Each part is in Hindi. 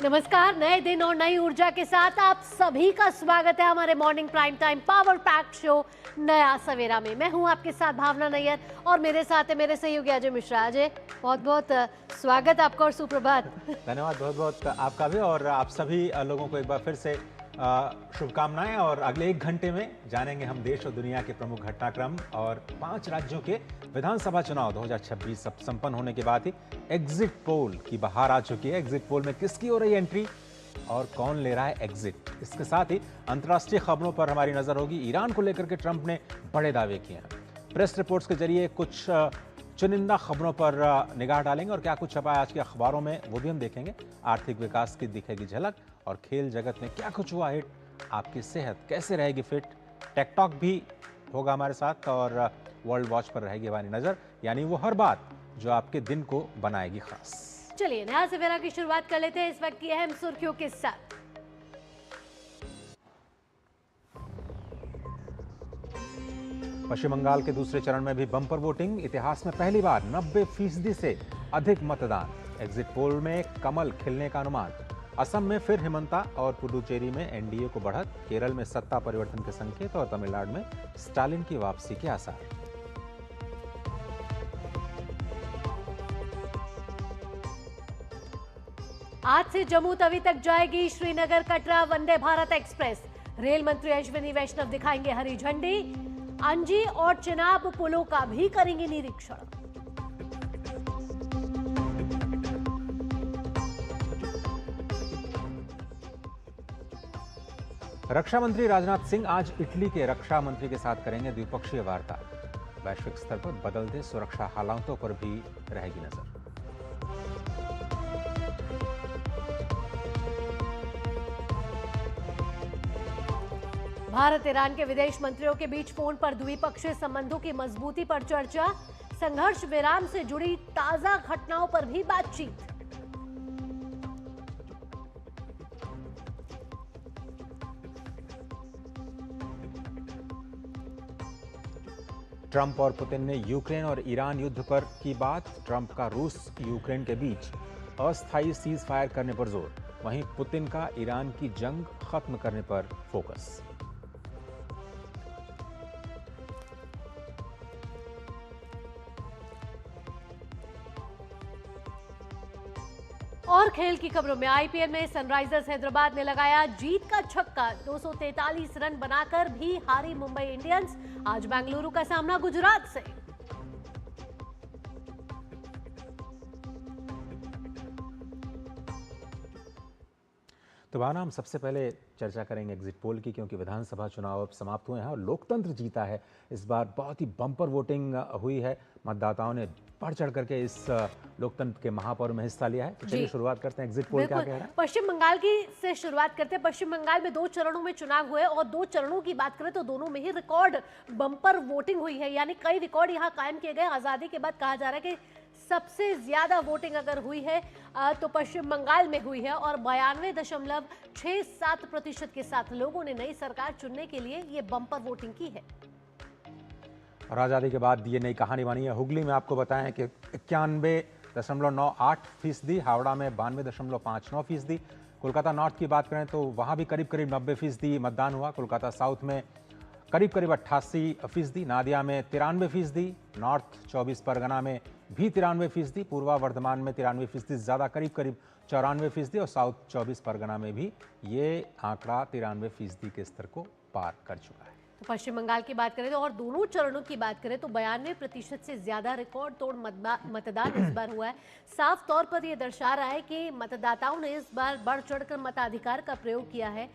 नमस्कार। नए दिन और नई ऊर्जा के साथ आप सभी का स्वागत है हमारे morning prime time power pack show नया सवेरा में। मैं हूं आपके साथ भावना नैयर और मेरे साथ है मेरे सहयोगी अजय मिश्रा। अजय, बहुत बहुत स्वागत आपका और सुप्रभात। धन्यवाद बहुत बहुत आपका भी, और आप सभी लोगों को एक बार फिर से शुभकामनाएं। और अगले 1 घंटे में जानेंगे हम देश और दुनिया के प्रमुख घटनाक्रम और 5 राज्यों के विधानसभा चुनाव 2026 संपन्न होने के बाद ही एग्जिट पोल की बहार आ चुकी है। एग्जिट पोल में किसकी हो रही एंट्री और कौन ले रहा है एग्जिट, इसके साथ ही अंतर्राष्ट्रीय खबरों पर हमारी नजर होगी। ईरान को लेकर के ट्रंप ने बड़े दावे किए हैं। प्रेस रिपोर्ट्स के जरिए कुछ चुनिंदा खबरों पर निगाह डालेंगे और क्या कुछ छपा है आज के अखबारों में वो भी हम देखेंगे। आर्थिक विकास की दिखेगी झलक और खेल जगत में क्या कुछ हुआ हिट, आपकी सेहत कैसे रहेगी फिट। टेक टॉक भी होगा हमारे साथ और वर्ल्ड वॉच पर रहेगी हमारी नजर, यानी वो हर बात जो आपके दिन को बनाएगी खास। चलिए नया सवेरा की शुरुआत कर लेते हैं इस वक्त की अहम सुर्खियों के साथ। पश्चिम बंगाल के दूसरे चरण में भी बम्पर वोटिंग, इतिहास में पहली बार 90% से अधिक मतदान। एग्जिट पोल में कमल खिलने का अनुमान। असम में फिर हिमंता और पुडुचेरी में एनडीए को बढ़त। केरल में सत्ता परिवर्तन के संकेत और तमिलनाडु में स्टालिन की वापसी के आसार। आज से जम्मू तवी तक जाएगी श्रीनगर कटरा वंदे भारत एक्सप्रेस। रेल मंत्री अश्विनी वैष्णव दिखाएंगे हरी झंडी। अंजी और चिनाब पुलों का भी करेंगे निरीक्षण। रक्षा मंत्री राजनाथ सिंह आज इटली के रक्षा मंत्री के साथ करेंगे द्विपक्षीय वार्ता। वैश्विक स्तर पर बदलते सुरक्षा हालातों पर भी रहेगी नजर। भारत ईरान के विदेश मंत्रियों के बीच फोन पर द्विपक्षीय संबंधों की मजबूती पर चर्चा। संघर्ष विराम से जुड़ी ताजा घटनाओं पर भी बातचीत। ट्रंप और पुतिन ने यूक्रेन और ईरान युद्ध पर की बात। ट्रंप का रूस यूक्रेन के बीच अस्थायी सीज फायर करने पर जोर, वहीं पुतिन का ईरान की जंग खत्म करने पर फोकस। और खेल की खबरों में आईपीएल में सनराइजर्स हैदराबाद ने लगाया जीत का छक्का। 243 रन बनाकर भी हारी मुंबई इंडियंस। आज बेंगलुरु का सामना गुजरात से। तो भावना, हम सबसे पहले चर्चा करेंगे एग्जिट पोल की, क्योंकि विधानसभा चुनाव अब समाप्त हुए हैं और लोकतंत्र जीता है। इस बार बहुत ही बम्पर वोटिंग हुई है। मतदाताओं ने बढ़ चढ़ करके इस लोकतंत्र के महापर्व में हिस्सा लिया है। तो चलिए शुरुआत करते हैं। एग्जिट पोल क्या कह रहा है? पश्चिम बंगाल की से शुरुआत करते हैं। पश्चिम बंगाल में 2 चरणों में चुनाव हुए और 2 चरणों की बात करें तो दोनों में ही रिकॉर्ड बम्पर वोटिंग हुई है, यानी कई रिकॉर्ड यहाँ कायम किए गए। आजादी के बाद कहा जा रहा है कि सबसे ज्यादा वोटिंग अगर हुई है तो पश्चिम बंगाल में हुई है और 92.67% के साथ लोगों ने नई सरकार चुनने के लिए ये बम्पर वोटिंग की है। और आज़ादी के बाद ये नई कहानी बनी है। हुगली में आपको बताएं कि 91.98%, हावड़ा में 92.59%। कोलकाता नॉर्थ की बात करें तो वहाँ भी करीब करीब 90% मतदान हुआ। कोलकाता साउथ में करीब करीब 88%, नादिया में 93%, नॉर्थ 24 परगना में भी 93%, पूर्वा वर्धमान में 93% ज़्यादा करीब करीब 94% और साउथ 24 परगना में भी ये आंकड़ा 93% के स्तर को पार कर चुका है। तो पश्चिम बंगाल की बात करें तो और दोनों चरणों की बात करें तो 92% से ज्यादा रिकॉर्ड तोड़ मतदान इस बार हुआ है। साफ तौर पर यह दर्शा रहा है कि मतदाताओं ने इस बार बढ़ चढ़कर मताधिकार का प्रयोग किया है।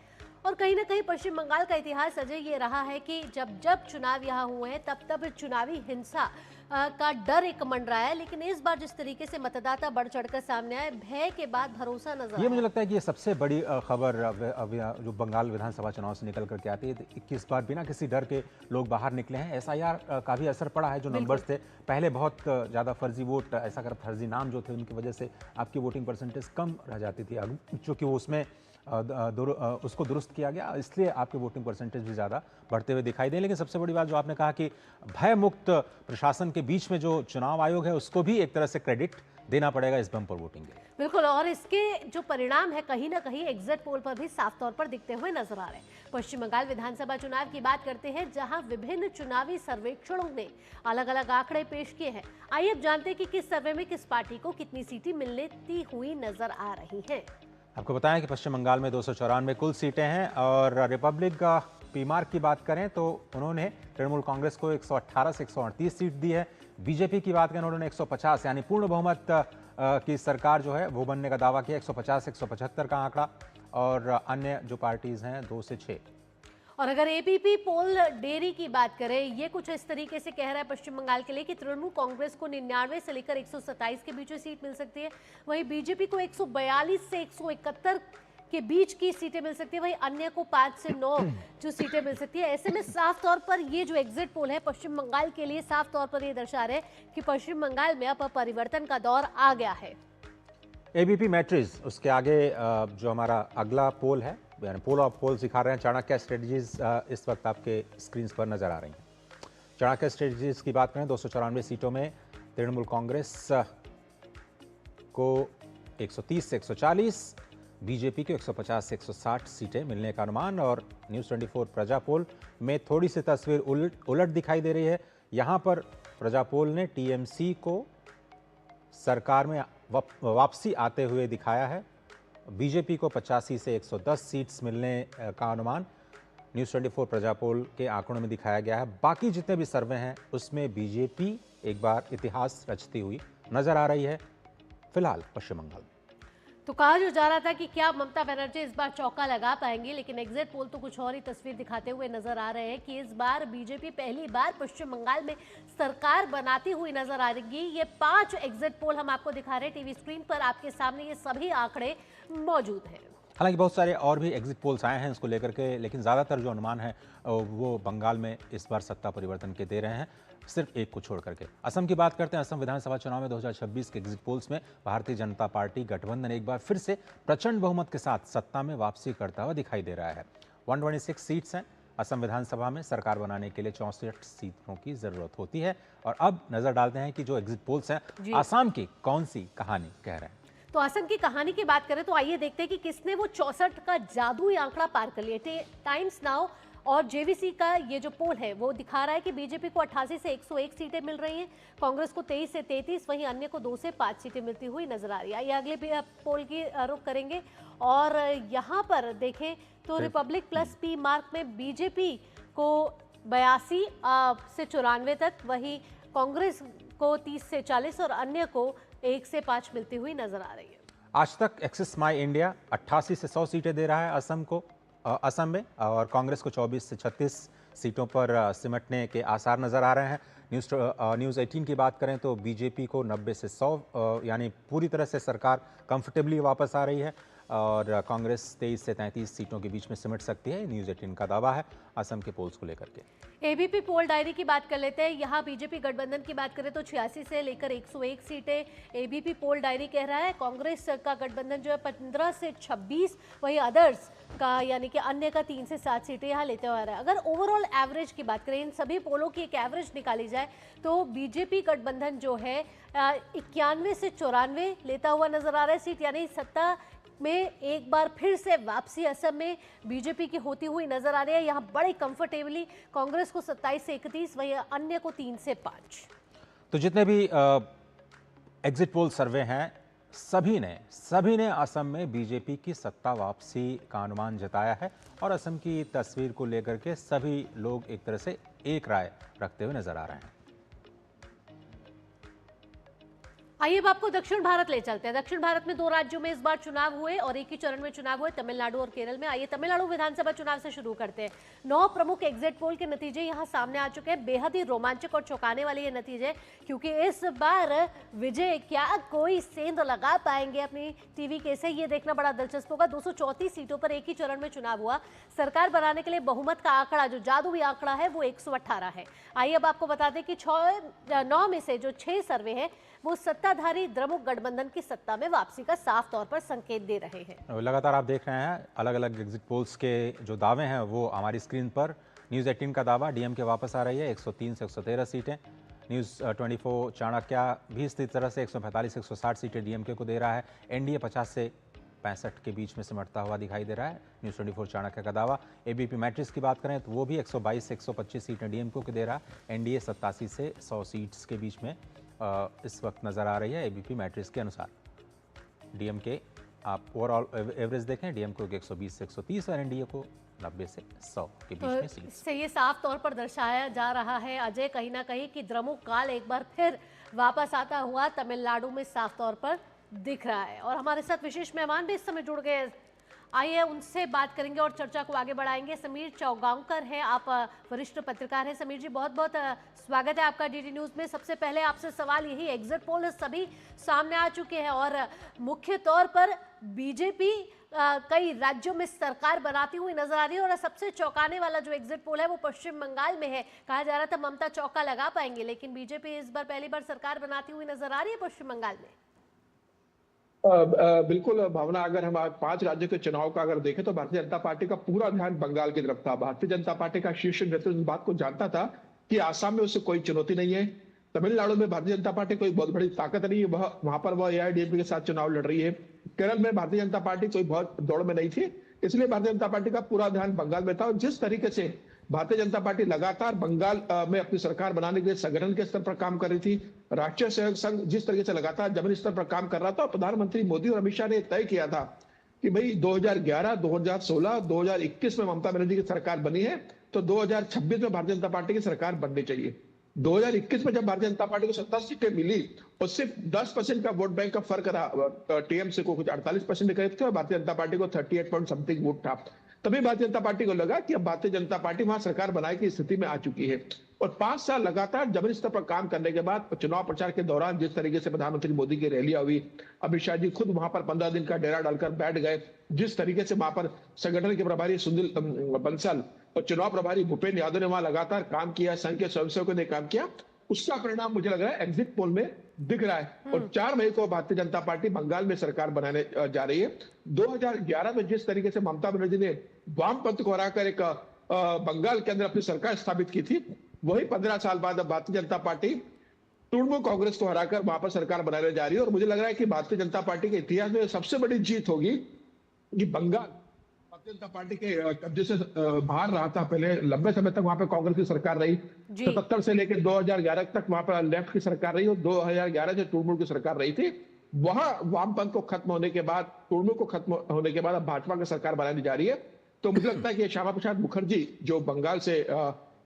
और कहीं ना कहीं पश्चिम बंगाल का इतिहास अजय ये रहा है कि जब जब चुनाव यहाँ हुए हैं तब चुनावी हिंसा का डर एक मंडरा है, लेकिन इस बार जिस तरीके से मतदाता बढ़ चढ़कर सामने आए, भय के बाद भरोसा नजर ये मुझे लगता है कि ये सबसे बड़ी खबर जो बंगाल विधानसभा चुनाव से निकल करके आती है कि इस बार बिना किसी डर के लोग बाहर निकले हैं। एसआईआर का भी असर पड़ा है। जो नंबर्स थे पहले बहुत ज़्यादा फर्जी वोट, ऐसा कर फर्जी नाम जो थे उनकी वजह से आपकी वोटिंग परसेंटेज कम रह जाती थी, चूँकि वो उसमें उसको दुरुस्त किया गया, इसलिए आपके वोटिंग परसेंटेज भी ज़्यादा बढ़ते हुए दिखाई दे। लेकिन सबसे बड़ी बात जो आपने कहा कि भय मुक्त प्रशासन के बीच में जो चुनाव आयोग है उसको भी एक तरह से क्रेडिट देना पड़ेगा इस बम्पर वोटिंग के लिए। बिल्कुल, और इसके जो परिणाम है कहीं ना कहीं एग्जिट पोल पर भी साफ तौर पर दिखते हुए नजर आ रहे हैं। पश्चिम बंगाल विधानसभा चुनाव की बात करते हैं, जहां विभिन्न चुनावी सर्वेक्षणों ने अलग अलग आंकड़े पेश किए हैं। आइए अब जानते हैं कि किस सर्वे में किस पार्टी को कितनी सीटें मिलती हुई नजर आ रही हैं। आपको बताएं कि पश्चिम बंगाल में 294 कुल सीटें हैं और रिपब्लिक पी मार्क की बात करें तो उन्होंने तृणमूल कांग्रेस को 118 से 138 सीट दी है। बीजेपी की बात करें उन्होंने 150 यानी पूर्ण बहुमत की सरकार जो है वो बनने का दावा किया, 150 से 175 का आंकड़ा, और अन्य जो पार्टीज हैं 2 से 6। और अगर एबीपी पोल डेरी की बात करें, ये कुछ इस तरीके से कह रहा है पश्चिम बंगाल के लिए कि तृणमूल कांग्रेस को 99 से लेकर 127 के बीच में सीट मिल सकती है, वहीं बीजेपी को 142 से 171 के बीच की सीटें मिल सकती है, वहीं अन्य को 5 से 9 जो सीटें मिल सकती है। ऐसे में साफ तौर पर ये जो एग्जिट पोल है पश्चिम बंगाल के लिए साफ तौर पर ये दर्शा रहे हैं कि पश्चिम बंगाल में अब परिवर्तन का दौर आ गया है। एबीपी मैट्रिक्स, उसके आगे जो हमारा अगला पोल है, यानी पोल ऑफ पोल्स दिखा रहे हैं। चाणक्य स्ट्रेटजीज इस वक्त आपके स्क्रीन पर नजर आ रही हैं। चाणक्य स्ट्रेटजीज की बात करें 294 सीटों में तृणमूल कांग्रेस को 130 से 140, बीजेपी को 150 से 160 सीटें मिलने का अनुमान। और न्यूज़ 24 प्रजा पोल में थोड़ी सी तस्वीर उलट दिखाई दे रही है। यहाँ पर प्रजा पोल ने टीएमसी को सरकार में वापसी आते हुए दिखाया है। बीजेपी को 85 से 110 सीट्स मिलने का अनुमान न्यूज़ 24 प्रजा पोल के आंकड़ों में दिखाया गया है। बाकी जितने भी सर्वे हैं उसमें बीजेपी एक बार इतिहास रचती हुई नजर आ रही है फिलहाल पश्चिम बंगाल। तो कहा जो जा रहा था कि क्या ममता बनर्जी इस बार चौका लगा पाएंगी, लेकिन एग्जिट पोल तो कुछ और ही तस्वीर दिखाते हुए नजर आ रहे हैं कि इस बार बीजेपी पहली बार पश्चिम बंगाल में सरकार बनाती हुई नजर आ रही। ये 5 एग्जिट पोल हम आपको दिखा रहे हैं टीवी स्क्रीन पर आपके सामने, ये सभी आंकड़े मौजूद हैं। हालांकि बहुत सारे और भी एग्जिट पोल्स आए हैं इसको लेकर के, लेकिन ज़्यादातर जो अनुमान है वो बंगाल में इस बार सत्ता परिवर्तन के दे रहे हैं, सिर्फ एक को छोड़ करके। असम की बात करते हैं। असम विधानसभा चुनाव में 2026 के एग्जिट पोल्स में भारतीय जनता पार्टी गठबंधन एक बार फिर से प्रचंड बहुमत के साथ सत्ता में वापसी करता हुआ दिखाई दे रहा है। 126 सीट्स हैं असम विधानसभा में। सरकार बनाने के लिए 64 सीटों की जरूरत होती है। और अब नजर डालते हैं कि जो एग्जिट पोल्स हैं आसाम की कौन सी कहानी कह रहे हैं। तो असम की कहानी की बात करें तो आइए देखते हैं कि किसने वो 64 का जादुई आंकड़ा पार कर लिया। टाइम्स नाउ और जेवीसी का ये जो पोल है वो दिखा रहा है कि बीजेपी को 88 से 101 सीटें मिल रही हैं, कांग्रेस को 23 से 33, वहीं अन्य को 2 से 5 सीटें मिलती हुई नजर आ रही है। आइए अगले पोल की रुख करेंगे और यहाँ पर देखें तो रिपब्लिक प्लस पी मार्क में बीजेपी को 82 से 94 तक, वहीं कांग्रेस को 30 से 40 और अन्य को 1 से 5 मिलती हुई नजर आ रही है। आज तक एक्सिस माई इंडिया 88 से 100 सीटें दे रहा है असम में, और कांग्रेस को 24 से 36 सीटों पर सिमटने के आसार नजर आ रहे हैं। न्यूज़ 18 की बात करें तो बीजेपी को 90 से 100 यानी पूरी तरह से सरकार कंफर्टेबली वापस आ रही है, और कांग्रेस 23 से 33 सीटों के बीच में सिमट सकती है, न्यूज़ 18 का दावा है असम के पोल्स को लेकर के। एबीपी पोल डायरी की बात कर लेते हैं। यहाँ बीजेपी गठबंधन की बात करें तो 86 से लेकर 101 सीटें एबीपी पोल डायरी कह रहा है। कांग्रेस का गठबंधन जो है 15 से 26, वही अदर्स का यानी कि अन्य का 3 से 7 सीटें यहाँ लेते हुए आ रहा है। अगर ओवरऑल एवरेज की बात करें, इन सभी पोलों की एक एवरेज निकाली जाए तो बीजेपी गठबंधन जो है 91 से 94 लेता हुआ नजर आ रहा है सीट, यानी सत्ता में एक बार फिर से वापसी असम में बीजेपी की होती हुई नजर आ रही है। यहाँ बड़े कंफर्टेबली कांग्रेस को 27 से 31, वहीं अन्य को 3 से 5। तो जितने भी एग्जिट पोल सर्वे हैं सभी ने असम में बीजेपी की सत्ता वापसी का अनुमान जताया है, और असम की तस्वीर को लेकर के सभी लोग एक तरह से एक राय रखते हुए नजर आ रहे हैं। आइए अब आपको दक्षिण भारत ले चलते हैं। दक्षिण भारत में 2 राज्यों में इस बार चुनाव हुए और एक ही चरण में चुनाव हुए, तमिलनाडु और केरल में। आइए तमिलनाडु विधानसभा चुनाव से शुरू करते हैं। 9 प्रमुख एग्जिट पोल के नतीजे यहां सामने आ चुके हैं। बेहद ही रोमांचक और चौंकाने वाले ये नतीजे, क्योंकि इस बार विजय क्या कोई सेंध लगा पाएंगे अपनी टीवी के से, ये देखना बड़ा दिलचस्प होगा। 234 सीटों पर एक ही चरण में चुनाव हुआ। सरकार बनाने के लिए बहुमत का आंकड़ा, जो जादुई आंकड़ा है, वो 118 है। आइए अब आपको बता दें कि 9 में से जो 6 सर्वे हैं वो सत्ताधारी द्रमुक गठबंधन की सत्ता में वापसी का साफ तौर पर संकेत दे रहे हैं। लगातार आप देख रहे हैं अलग अलग एग्जिट पोल्स के जो दावे हैं वो हमारी स्क्रीन पर। न्यूज़ 18 का दावा डीएमके वापस आ रही है, 103 से 113 सीटें। न्यूज़ 24 चाणक्य भी इसी तरह से 145-160 सीटें डीएमके को दे रहा है। एनडीए 50 से 65 के बीच में सिमटता हुआ दिखाई दे रहा है। न्यूज़ 24 चाणक्य का दावा। एबीपी मैट्रिक्स की बात करें तो वो भी 122 से 125 सीटें डीएमके को दे रहा है। एनडीए 87 से 100 सीट्स के बीच में इस वक्त नजर आ रही है एबीपी मैट्रिक्स के अनुसार। डीएमके आप ओवरऑल एवरेज देखें, डीएमके को 120 से 130 और एनडीए को 90 से 100 के बीच में सीट। इससे ये साफ तौर पर दर्शाया जा रहा है अजय कहीं ना कहीं कि द्रमुक काल एक बार फिर वापस आता हुआ तमिलनाडु में साफ तौर पर दिख रहा है। और हमारे साथ विशेष मेहमान भी इस समय जुड़ गए, आइए उनसे बात करेंगे और चर्चा को आगे बढ़ाएंगे। समीर चौगांवकर हैं, आप वरिष्ठ पत्रकार हैं। समीर जी, बहुत बहुत स्वागत है आपका डीडी न्यूज़ में। सबसे पहले आपसे सवाल यही, एग्जिट पोल सभी सामने आ चुके हैं और मुख्य तौर पर बीजेपी कई राज्यों में सरकार बनाती हुई नजर आ रही है और सबसे चौंकाने वाला जो एग्जिट पोल है वो पश्चिम बंगाल में है। कहा जा रहा था ममता चौका लगा पाएंगे, लेकिन बीजेपी इस बार पहली बार सरकार बनाती हुई नजर आ रही है पश्चिम बंगाल में। बिल्कुल भावना, अगर हम 5 राज्यों के चुनाव का अगर देखें तो भारतीय जनता पार्टी का पूरा ध्यान बंगाल की तरफ था। भारतीय जनता पार्टी का शीर्ष नेतृत्व इस बात को जानता था कि आसाम में उससे कोई चुनौती नहीं है, तमिलनाडु में भारतीय जनता पार्टी कोई बहुत बड़ी ताकत नहीं है, वहां पर वह एआईडीएमके के साथ चुनाव लड़ रही है। केरल में भारतीय जनता पार्टी कोई बहुत दौड़ में नहीं थी, इसलिए भारतीय जनता पार्टी का पूरा ध्यान बंगाल में था। और जिस तरीके से भारतीय जनता पार्टी लगातार बंगाल में अपनी सरकार बनाने के लिए संगठन के स्तर पर काम कर रही थी, राष्ट्रीय सहयोग संघ जिस तरीके से लगातार जमीनी स्तर पर काम कर रहा था, और प्रधानमंत्री मोदी और अमित शाह ने तय किया था कि भाई 2011, 2016, 2021 में ममता बनर्जी की सरकार बनी है तो 2026 में भारतीय जनता पार्टी की सरकार बननी चाहिए। 2021 में जब भारतीय जनता पार्टी को 70 सीटें मिली और सिर्फ 10% का वोट बैंक का फर्क रहा, टीएमसी को कुछ 48% के करीब थे और भारतीय जनता पार्टी को 38 पॉइंट समथिंग वोट था, तभी भारतीय जनता पार्टी को लगा कि अब भारतीय जनता पार्टी वहां सरकार बनाने की स्थिति में आ चुकी है। और 5 साल लगातार जमीनी स्तर पर काम करने के बाद चुनाव प्रचार के दौरान जिस तरीके से प्रधानमंत्री मोदी की रैलियां हुई, अमित शाह जी खुद वहां पर 15 दिन का डेरा डालकर बैठ गए, जिस तरीके से वहां पर संगठन के प्रभारी सुनील बंसल और चुनाव प्रभारी भूपेन्द्र यादव ने वहां लगातार काम किया, संघ के स्वयंसेवकों ने काम किया, उसका परिणाम मुझे लग रहा है एग्जिट पोल में दिख रहा है। और 4 मई को भारतीय जनता पार्टी बंगाल में सरकार बनाने जा रही है। 2011 में जिस तरीके से ममता बनर्जी ने वामपंथ को हराकर एक बंगाल के अंदर अपनी सरकार स्थापित की थी, वही 15 साल बाद अब भारतीय जनता पार्टी तृणमूल कांग्रेस को हराकर वहां पर सरकार बनाने जा रही है। और मुझे लग रहा है कि भारतीय जनता पार्टी के इतिहास में सबसे बड़ी जीत होगी कि बंगाल भारतीय जनता पार्टी के कब्जे से बाहर रहा था। पहले लंबे समय तक वहां पर कांग्रेस की सरकार रही, 77 से लेकर 2011 तक वहां पर लेफ्ट की सरकार रही और 2011 से तृणमूल की सरकार रही थी। वहां वामपंथ को खत्म होने के बाद, तृणमूल को खत्म होने के बाद अब भाजपा की सरकार बनाने जा रही है। तो मुझे लगता है कि श्यामा प्रसाद मुखर्जी जो बंगाल से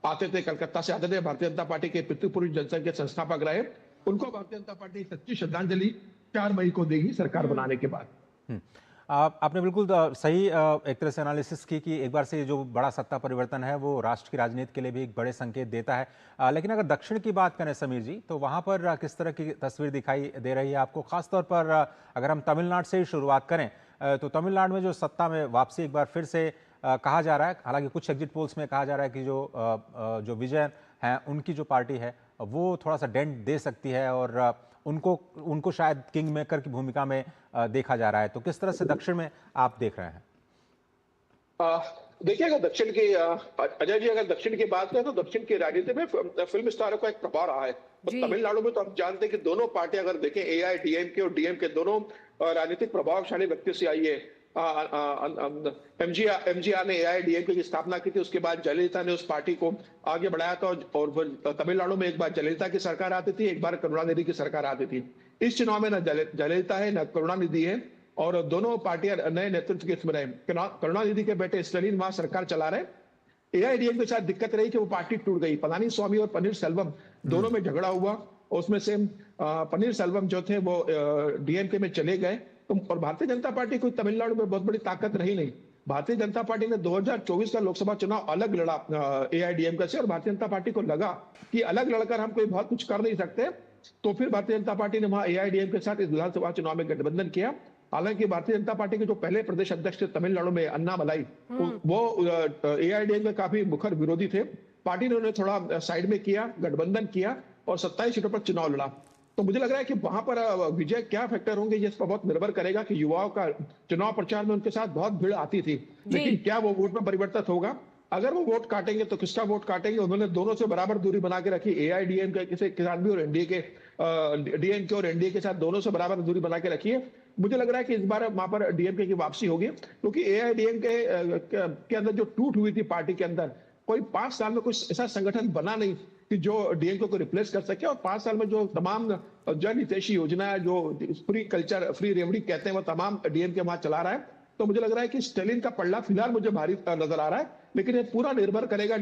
आते थे, कलकत्ता से आते थे, भारतीय जनता पार्टी के पितृपुरुष जनसंघ के संस्थापक रहे, उनको भारतीय जनता पार्टी सच्ची श्रद्धांजलि 4 मई को देगी सरकार बनाने के बाद। आपने बिल्कुल सही एक तरह से एनालिसिस की कि एक बार से जो बड़ा सत्ता परिवर्तन है वो राष्ट्र की राजनीति के लिए भी एक बड़े संकेत देता है। लेकिन अगर दक्षिण की बात करें समीर जी, तो वहाँ पर किस तरह की तस्वीर दिखाई दे रही है आपको? खासतौर पर अगर हम तमिलनाडु से ही शुरुआत करें तो तमिलनाडु में जो सत्ता में वापसी एक बार फिर से कहा जा रहा है, हालांकि कुछ एग्जिट पोल्स में कहा जा रहा है कि जो विजय हैं उनकी जो पार्टी है वो थोड़ा सा डेंट दे सकती है और उनको शायद किंग मेकर की भूमिका में देखा जा रहा है। तो किस तरह से दक्षिण में आप देख रहे हैं? देखिए, अगर दक्षिण की अजय जी, अगर दक्षिण की बात करें तो दक्षिण की राजनीति में फिल्म स्टारों का एक प्रभाव रहा है। तमिलनाडु में तो आप जानते हैं कि दोनों पार्टियां अगर देखें, एआईडीएमके और डीएमके दोनों राजनीतिक प्रभावशाली व्यक्ति से आई है। एमजीआर ने एआईडीएमके की स्थापना की थी, उसके बाद जयललिता ने उस पार्टी को आगे बढ़ाया था और तमिलनाडु में एक बार जयललिता की सरकार आती थी, एक बार करुणानिधि की सरकार आती थी। इस चुनाव में न जयललिता है न करुणानिधि है और दोनों पार्टियां नए नेतृत्व के इसमें रहे। करुणानिधि के बेटे स्टालिन वहां सरकार चला रहे। एआईडीएमके के साथ दिक्कत रही कि वो पार्टी टूट गई, पलानी स्वामी और पनीर सेल्वम दोनों में झगड़ा हुआ, उसमें से पनीर सेल्वम जो थे वो डीएमके में चले गए। और भारतीय जनता पार्टी कोई तमिलनाडु में बहुत बड़ी ताकत रही नहीं। भारतीय जनता पार्टी ने 2024 का लोकसभा चुनाव अलग लड़ा एआईडीएमके से और भारतीय जनता पार्टी को लगा कि अलग लड़कर हम कोई बहुत कुछ कर नहीं सकते, तो फिर भारतीय जनता पार्टी ने वहां एआईडीएमके के साथ इस विधानसभा चुनाव में गठबंधन किया। हालांकि भारतीय जनता पार्टी के जो पहले प्रदेश अध्यक्ष थे तमिलनाडु में, अन्नामलाई, वो एआईडीएमके काफी मुखर विरोधी थे। पार्टी ने उन्हें थोड़ा साइड में किया, गठबंधन किया और 27 सीटों पर चुनाव लड़ा। तो मुझे लग रहा है कि वहां पर विजय क्या फैक्टर होंगे, इस पर बहुत निर्भर करेगा कि युवाओं का चुनाव प्रचार में उनके साथ बहुत भीड़ आती थी, लेकिन क्या वो वोट में परिवर्तित होगा? अगर वो वोट काटेंगे तो किसका वोट काटेंगे? उन्होंने दोनों से बराबर दूरी बना के रखी, एआईडीएमके के साथ भी और एनडीए के डीएमके और एनडीए के साथ दोनों से बराबर दूरी बना के रखी है। मुझे लग रहा है कि इस बार वहां पर डीएमके की वापसी होगी, क्योंकि एआईडीएमके के अंदर जो टूट हुई थी पार्टी के अंदर, कोई 5 साल में कुछ ऐसा संगठन बना नहीं कि जो डीएमके को रिप्लेस कर सके। और 5 साल में जो तमाम जन हितैषी योजना है, जो फ्री कल्चर, फ्री रेवड़ी कहते हैं, वो तमाम डीएमके वहां चला रहा है। तो मुझे लग रहा है कि स्टालिन का पल्ला फिलहाल मुझे भारी नजर आ रहा है, लेकिन ये पूरा निर्भर करेगा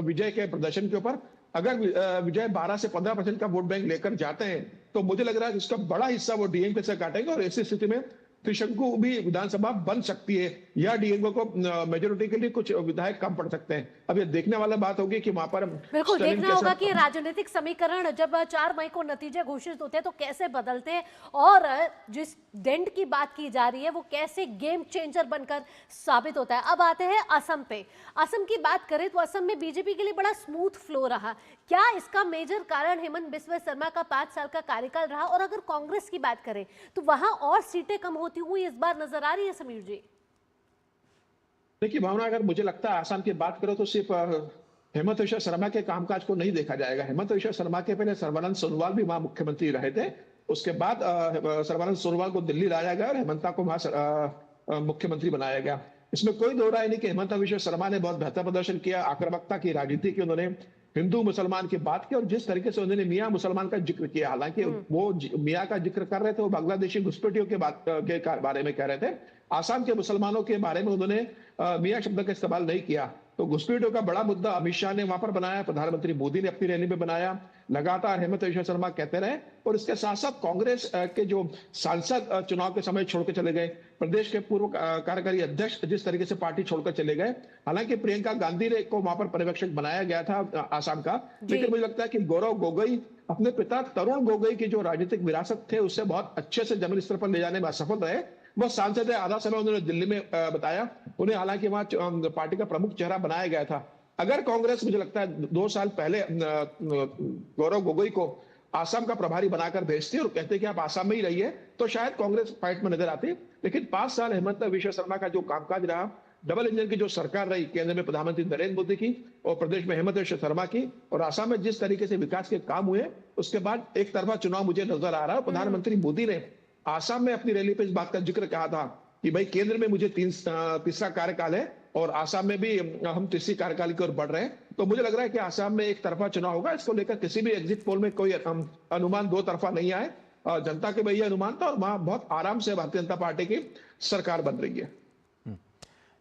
विजय के प्रदर्शन के ऊपर। अगर विजय 12 से 15% का वोट बैंक लेकर जाते हैं तो मुझे लग रहा है कि इसका बड़ा हिस्सा वो डीएमके से काटेंगे, और ऐसी स्थिति में त्रिशंकु भी विधानसभा बन सकती है, या डीएमके को मेजोरिटी के लिए कुछ विधायक कम पड़ सकते हैं। अब ये देखने वाला बात होगी कि वहां पर बिल्कुल देखना होगा कि राजनीतिक समीकरण जब 4 मई को नतीजे घोषित होते हैं तो कैसे बदलते हैं, और जिस डेंट की बात की जा रही है वो कैसे गेम चेंजर बनकर साबित होता है। अब आते हैं असम पे। असम की बात करें तो असम में बीजेपी के लिए बड़ा स्मूथ फ्लो रहा। क्या इसका मेजर कारण हेमंत बिस्वा शर्मा का 5 साल का कार्यकाल रहा? और अगर कांग्रेस की बात करें तो वहां और सीटें कम होती हुई इस बार नजर आ रही है समीर जी? देखिए भावना, अगर मुझे लगता है आसाम की बात करो तो सिर्फ हेमंत बिस्वा शर्मा के कामकाज को नहीं देखा जाएगा। हेमंत बिस्वा शर्मा के पहले सर्बानंद सोनोवाल भी वहां मुख्यमंत्री रहे थे, उसके बाद सर्बानंद सोनोवाल को दिल्ली लाया गया और हेमंता को वहां मुख्यमंत्री बनाया गया। इसमें कोई दो राय नहीं कि हेमंत बिस्वा शर्मा ने बहुत बेहतर प्रदर्शन किया, आक्रामकता की राजनीति की, उन्होंने हिंदू मुसलमान की बात की, और जिस तरीके से उन्होंने मियां मुसलमान का जिक्र किया, हालांकि वो मियां का जिक्र कर रहे थे, वो बांग्लादेशी घुसपैठियों के बारे में कह रहे थे। आसाम के मुसलमानों के बारे में उन्होंने मियां शब्द का इस्तेमाल नहीं किया। तो घुसपैठियों का बड़ा मुद्दा अमित शाह ने वहां पर बनाया, प्रधानमंत्री मोदी ने अपनी रैली में बनाया, लगातार हेमंत बिस्वा शर्मा कहते रहे। और इसके साथ साथ कांग्रेस के जो सांसद चुनाव के समय छोड़कर चले गए, प्रदेश के पूर्व कार्यकारी अध्यक्ष जिस तरीके से पार्टी छोड़कर चले गए, हालांकि प्रियंका गांधी को वहां पर पर्यवेक्षक बनाया गया था आसाम का, लेकिन मुझे लगता है कि गौरव गोगोई अपने पिता तरुण गोगोई की जो राजनीतिक विरासत थे उससे बहुत अच्छे से जमीन स्तर पर ले जाने में असफल रहे। वो सांसद है, आधा समय उन्होंने दिल्ली में बताया, उन्हें हालांकि वहां पार्टी का प्रमुख चेहरा बनाया गया था। अगर कांग्रेस, मुझे लगता है 2 साल पहले गौरव गोगोई को आसाम का प्रभारी बनाकर भेजती और कहते कि आप आसाम में ही रहिए, तो शायद कांग्रेस फाइट में नजर आती। लेकिन 5 साल हेमंत बिस्वा शर्मा का जो कामकाज रहा, डबल इंजन की जो सरकार रही, केंद्र में प्रधानमंत्री नरेंद्र मोदी की और प्रदेश में हेमंत बिस्वा शर्मा की, और आसाम में जिस तरीके से विकास के काम हुए, उसके बाद एक तरफा चुनाव मुझे नजर आ रहा है। प्रधानमंत्री मोदी ने आसाम में अपनी रैली पे इस बात का जिक्र कहा था कि भाई केंद्र में मुझे तीसरा कार्यकाल है और आसाम में भी हम तीसरी कार्यकाल की ओर बढ़ रहे हैं। तो मुझे लग रहा है कि आसाम में एक तरफा चुनाव होगा। इसको लेकर किसी भी एग्जिट पोल में कोई अनुमान 2 तरफा नहीं आए। जनता के वही अनुमान था, और वहां बहुत आराम से भारतीय जनता पार्टी की सरकार बन रही है।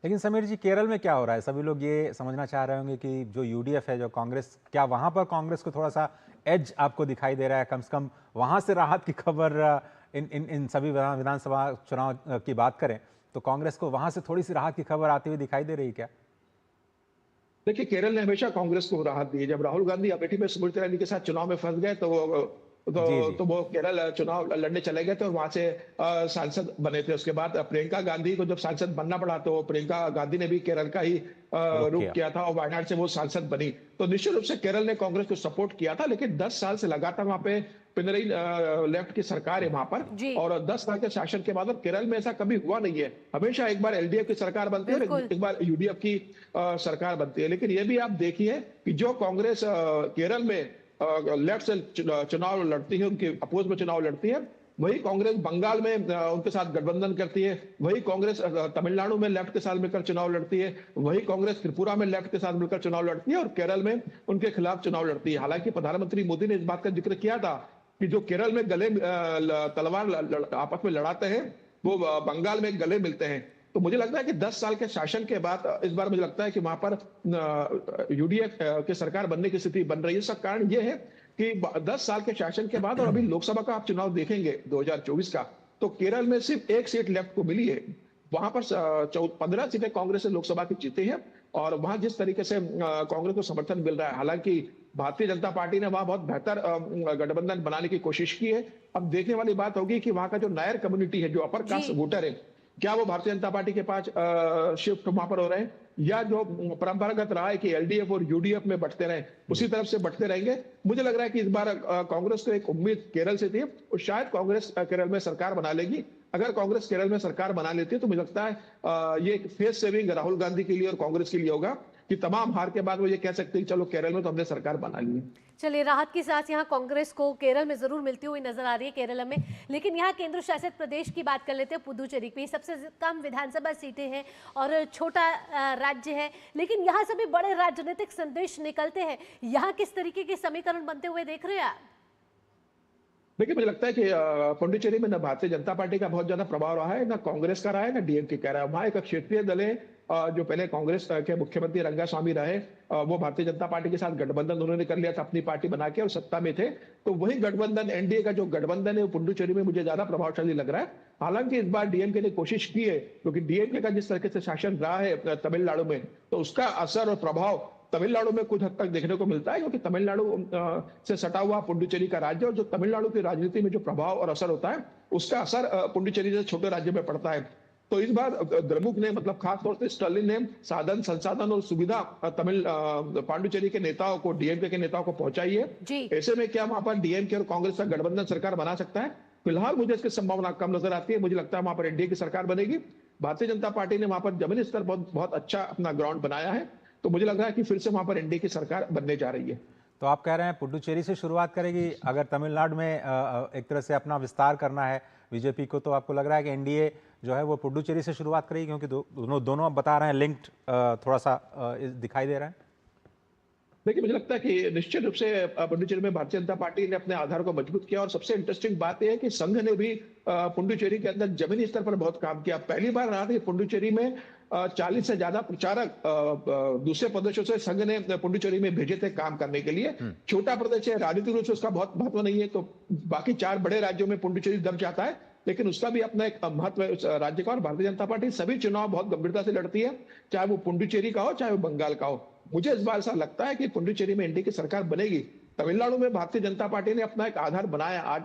लेकिन समीर जी, केरल में क्या हो रहा है? सभी लोग ये समझना चाह रहे होंगे कि जो यूडीएफ है, जो कांग्रेस, क्या वहां पर कांग्रेस को थोड़ा सा एज आपको दिखाई दे रहा है? कम से कम वहां से राहत की खबर, इन सभी विधानसभा चुनाव की बात करें तो कांग्रेस को वहां से थोड़ी सी राहत की खबर आती हुई दिखाई दे रही है क्या? देखिए, केरल ने हमेशा कांग्रेस को राहत दी है। जब राहुल गांधी अमेठी में स्मृति ईरानी के साथ चुनाव में फंस गए तो वो केरल चुनाव लड़ने चले गए थे और वहां से सांसद बने थे। उसके बाद प्रियंका गांधी को जब सांसद बनना पड़ा तो प्रियंका गांधी ने भी केरल का ही रुख किया था और वायनाड से वो सांसद बनी। तो निश्चित रूप से केरल ने कांग्रेस को सपोर्ट किया था, लेकिन 10 साल से लगातार वहां पे पिनरई लेफ्ट की सरकार है वहां पर, और 10 साल के शासन के बाद केरल में ऐसा कभी हुआ नहीं है। हमेशा एक बार एलडीएफ की सरकार बनती है और एक बार यूडीएफ की सरकार बनती है। लेकिन ये भी आप देखिए कि जो कांग्रेस केरल में लेफ्ट से चुनाव लड़ती है, उनके अपोज में चुनाव लड़ती है, वही कांग्रेस बंगाल में उनके साथ गठबंधन करती है, वही कांग्रेस तमिलनाडु में लेफ्ट के साथ मिलकर चुनाव लड़ती है, वही कांग्रेस त्रिपुरा में लेफ्ट के साथ मिलकर चुनाव लड़ती है और केरल में उनके खिलाफ चुनाव लड़ती है। हालांकि प्रधानमंत्री मोदी ने इस बात का जिक्र किया था कि जो केरल में गले तलवार आपस में लड़ाते हैं वो बंगाल में गले मिलते हैं। तो मुझे लगता है कि 10 साल के शासन के बाद इस बार मुझे लगता है कि वहां पर यूडीएफ की सरकार बनने की स्थिति बन रही है। इसका कारण यह है कि 10 साल के शासन के बाद, और अभी लोकसभा का आप चुनाव देखेंगे 2024 का, तो केरल में सिर्फ 1 सीट लेफ्ट को मिली है। वहां पर 15 सीटें कांग्रेस ने लोकसभा की जीती है और वहां जिस तरीके से कांग्रेस को समर्थन मिल रहा है, हालांकि भारतीय जनता पार्टी ने वहां बहुत बेहतर गठबंधन बनाने की कोशिश की है। अब देखने वाली बात होगी कि वहां का जो नायर कम्युनिटी है, जो अपर कास्ट वोटर है, क्या वो भारतीय जनता पार्टी के पास शिफ्ट वहां पर हो रहे हैं, या जो परंपरागत रहा है कि एलडीएफ और यूडीएफ में बढ़ते रहे उसी तरफ से बढ़ते रहेंगे। मुझे लग रहा है कि इस बार कांग्रेस को एक उम्मीद केरल से थी और शायद कांग्रेस केरल में सरकार बना लेगी। अगर कांग्रेस केरल में सरकार बना लेती है तो मुझे लगता है ये फेस सेविंग राहुल गांधी के लिए और कांग्रेस के लिए होगा। कि तमाम हार के बाद वो ये कह सकते हैं कि चलो केरल में तो हमने सरकार बना ली है। चलिए, राहत की सांस यहाँ कांग्रेस को केरल में जरूर मिलती हुई नजर आ रही है, केरल में। लेकिन यहाँ केंद्र शासित प्रदेश की बात कर लेते हैं, पुदुचेरी की सबसे कम विधानसभा सीटें हैं और छोटा राज्य है, लेकिन यहाँ से भी बड़े राजनीतिक संदेश निकलते हैं। यहाँ किस तरीके के समीकरण बनते हुए देख रहे हैं आप? देखिए, मुझे लगता है कि पुडुचेरी में ना भारतीय जनता पार्टी का बहुत ज्यादा प्रभाव रहा है, ना कांग्रेस का रहा है, ना डीएमके का रहा है। वहां एक क्षेत्रीय दल है, जो पहले कांग्रेस के मुख्यमंत्री रंगास्वामी रहे, वो भारतीय जनता पार्टी के साथ गठबंधन उन्होंने कर लिया था अपनी पार्टी बना के और सत्ता में थे। तो वही गठबंधन, एनडीए का जो गठबंधन है वो पुडुचेरी में मुझे ज्यादा प्रभावशाली लग रहा है। हालांकि इस बार डीएमके ने कोशिश की है, क्योंकि डीएमके का जिस तरीके से शासन रहा है तमिलनाडु में, तो उसका असर और प्रभाव तमिलनाडु में कुछ हद तक देखने को मिलता है, क्योंकि तमिलनाडु से सटा हुआ पुडुचेरी का राज्य, और जो तमिलनाडु की राजनीति में जो प्रभाव और असर होता है उसका असर पुडुचेरी जैसे छोटे राज्य में पड़ता है। तो इस बार द्रमुक ने, मतलब खासतौर से स्टालिन ने साधन, संसाधन और सुविधा तमिल पांडुचेरी के नेताओं को, डीएमके के नेताओं को पहुंचाई है। ऐसे में क्या वहां पर डीएमके और कांग्रेस का गठबंधन सरकार बना सकता है? फिलहाल मुझे इसकी संभावना कम नजर आती है। मुझे लगता है वहां पर एनडीए की सरकार बनेगी। भारतीय जनता पार्टी ने वहां पर जमीनी स्तर बहुत अच्छा अपना ग्राउंड बनाया है, तो मुझे लग रहा है कि फिर से वहां पर एनडीए की सरकार बनने जा रही है। तो आप कह रहे हैं पुडुचेरी से शुरुआत करेगी, अगर तमिलनाडु में एक तरह से अपना विस्तार करना है बीजेपी को, तो आपको लग रहा है कि एनडीए जो है वो पुडुचेरी से शुरुआत करेगी, क्योंकि दोनों आप बता रहे हैं लिंक्ड थोड़ा सा दिखाई दे रहा है? देखिए, मुझे लगता है कि निश्चित रूप से पुडुचेरी में भारतीय जनता पार्टी ने अपने आधार को मजबूत किया, और सबसे इंटरेस्टिंग बात यह है कि संघ ने भी पुडुचेरी के अंदर जमीनी स्तर पर बहुत काम किया। पहली बार रहा था कि पुडुचेरी में 40 से ज्यादा प्रचारक दूसरे प्रदेशों से संघ ने पुडुचेरी में भेजे थे काम करने के लिए। छोटा प्रदेश है, राजनीतिक रूप से उसका बहुत महत्व नहीं है, तो बाकी 4 बड़े राज्यों में पुडुचेरी दब जाता है, लेकिन उसका भी अपना एक महत्व है उस राज्य का। और भारतीय जनता पार्टी सभी चुनाव बहुत गंभीरता से लड़ती है, चाहे वो पुडुचेरी का हो, चाहे वो बंगाल का हो। मुझे इस बार ऐसा लगता है कि पुडुचेरी में एनडीए की सरकार बनेगी। तमिलनाडु में भारतीय जनता पार्टी ने अपना एक आधार बनाया। आज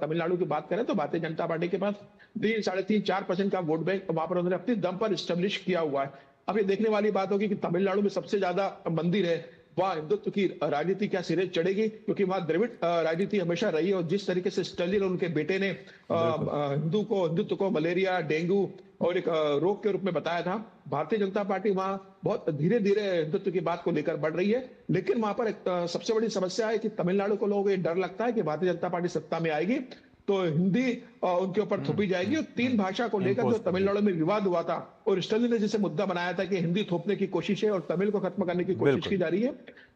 तमिलनाडु की बात करें तो भारतीय जनता पार्टी के पास 3-3.5-4% का वोट बैंक वहां पर उन्होंने अपनी दम पर स्टेब्लिश किया हुआ है। अब ये देखने वाली बात होगी कि तमिलनाडु में सबसे ज्यादा मंदिर है, वहां हिंदुत्व की राजनीति क्या सिरे चढ़ेगी, क्योंकि वहां द्रविड़ राजनीति हमेशा रही है। और जिस तरीके से स्टालिन और उनके बेटे ने हिंदुत्व को मलेरिया, डेंगू और एक रोग के रूप में बताया था, भारतीय जनता पार्टी वहां बहुत धीरे धीरे हिंदुत्व की बात को लेकर बढ़ रही है। लेकिन वहां पर एक सबसे बड़ी समस्या है कि तमिलनाडु को लोगों को ये डर लगता है कि भारतीय जनता पार्टी सत्ता में आएगी तो हिंदी उनके ऊपर थोपी जाएगी। और 3 भाषा को लेकर जो तमिलनाडु में विवाद हुआ था, और स्टालिन ने जिसे मुद्दा बनाया था कि हिंदी थोपने की कोशिश है और तमिल को खत्म करने की कोशिश की जा रही है,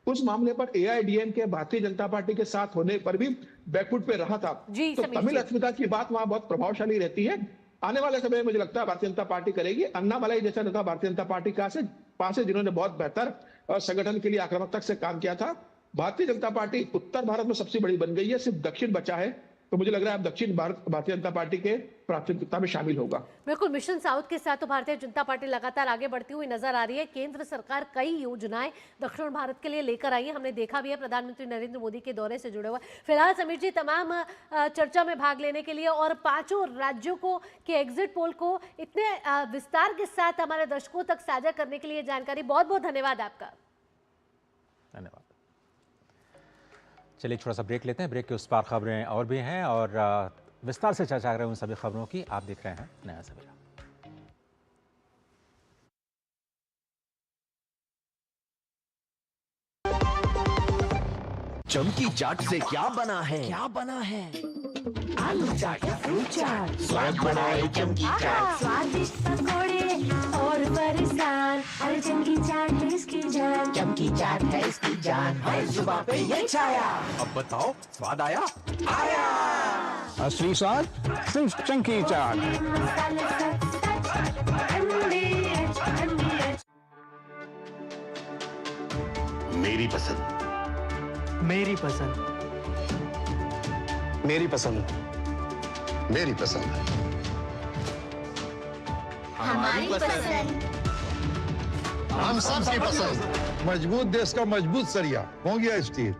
उस मामले पर एआईएडीएमके भारतीय जनता पार्टी के साथ होने पर भी बैकफुट पे रहा था। तो तमिल अस्मिता की बात वहां बहुत प्रभावशाली रहती है। आने वाले समय में मुझे लगता है भारतीय जनता पार्टी करेगी। अन्नामलाई जैसा नेता भारतीय जनता पार्टी का पास है, जिन्होंने बहुत बेहतर संगठन के लिए आक्रामकता से काम किया था। भारतीय जनता पार्टी उत्तर भारत में सबसे बड़ी बन गई है, सिर्फ दक्षिण बचा है। तो मुझे लग रहा है अब दक्षिण भारत भारतीय जनता पार्टी के प्राथमिकता में शामिल होगा। बिल्कुल, मिशन साउथ के साथ तो भारतीय जनता पार्टी लगातार आगे बढ़ती हुई नजर आ रही है। केंद्र सरकार कई योजनाएं दक्षिण भारत के लिए लेकर आई है, हमने देखा भी है प्रधानमंत्री नरेंद्र मोदी के दौरे से जुड़े हुआ। फिलहाल समीर जी, तमाम चर्चा में भाग लेने के लिए और 5 राज्यों को के एग्जिट पोल को इतने विस्तार के साथ हमारे दर्शकों तक साझा करने के लिए जानकारी, बहुत बहुत धन्यवाद आपका। धन्यवाद। चलिए छोटा सा ब्रेक लेते हैं, ब्रेक के उस पार खबरें और भी हैं और विस्तार से चर्चा कर रहे हैं उन सभी खबरों की। आप देख रहे हैं नया सवेरा। चमकी चाट से क्या बना है? आलू चाट या फ्रूट चाट, स्वाद बनाए चमकी चाट। स्वादिष्ट पकोड़े और बरसान, अरे चमकी चाट है इसकी जान, चमकी चाट है इसकी जान, हर जुबान पे ये छाया। अब बताओ स्वाद आया? असली स्वाद सिर्फ चंकी चाट। मसाले सच MDH। मेरी पसंद, मेरी पसंद, मेरी पसंद, मेरी पसंद, हमारी पसंद। हम सबकी पसंद। मजबूत देश का मजबूत सरिया हो गया स्टील।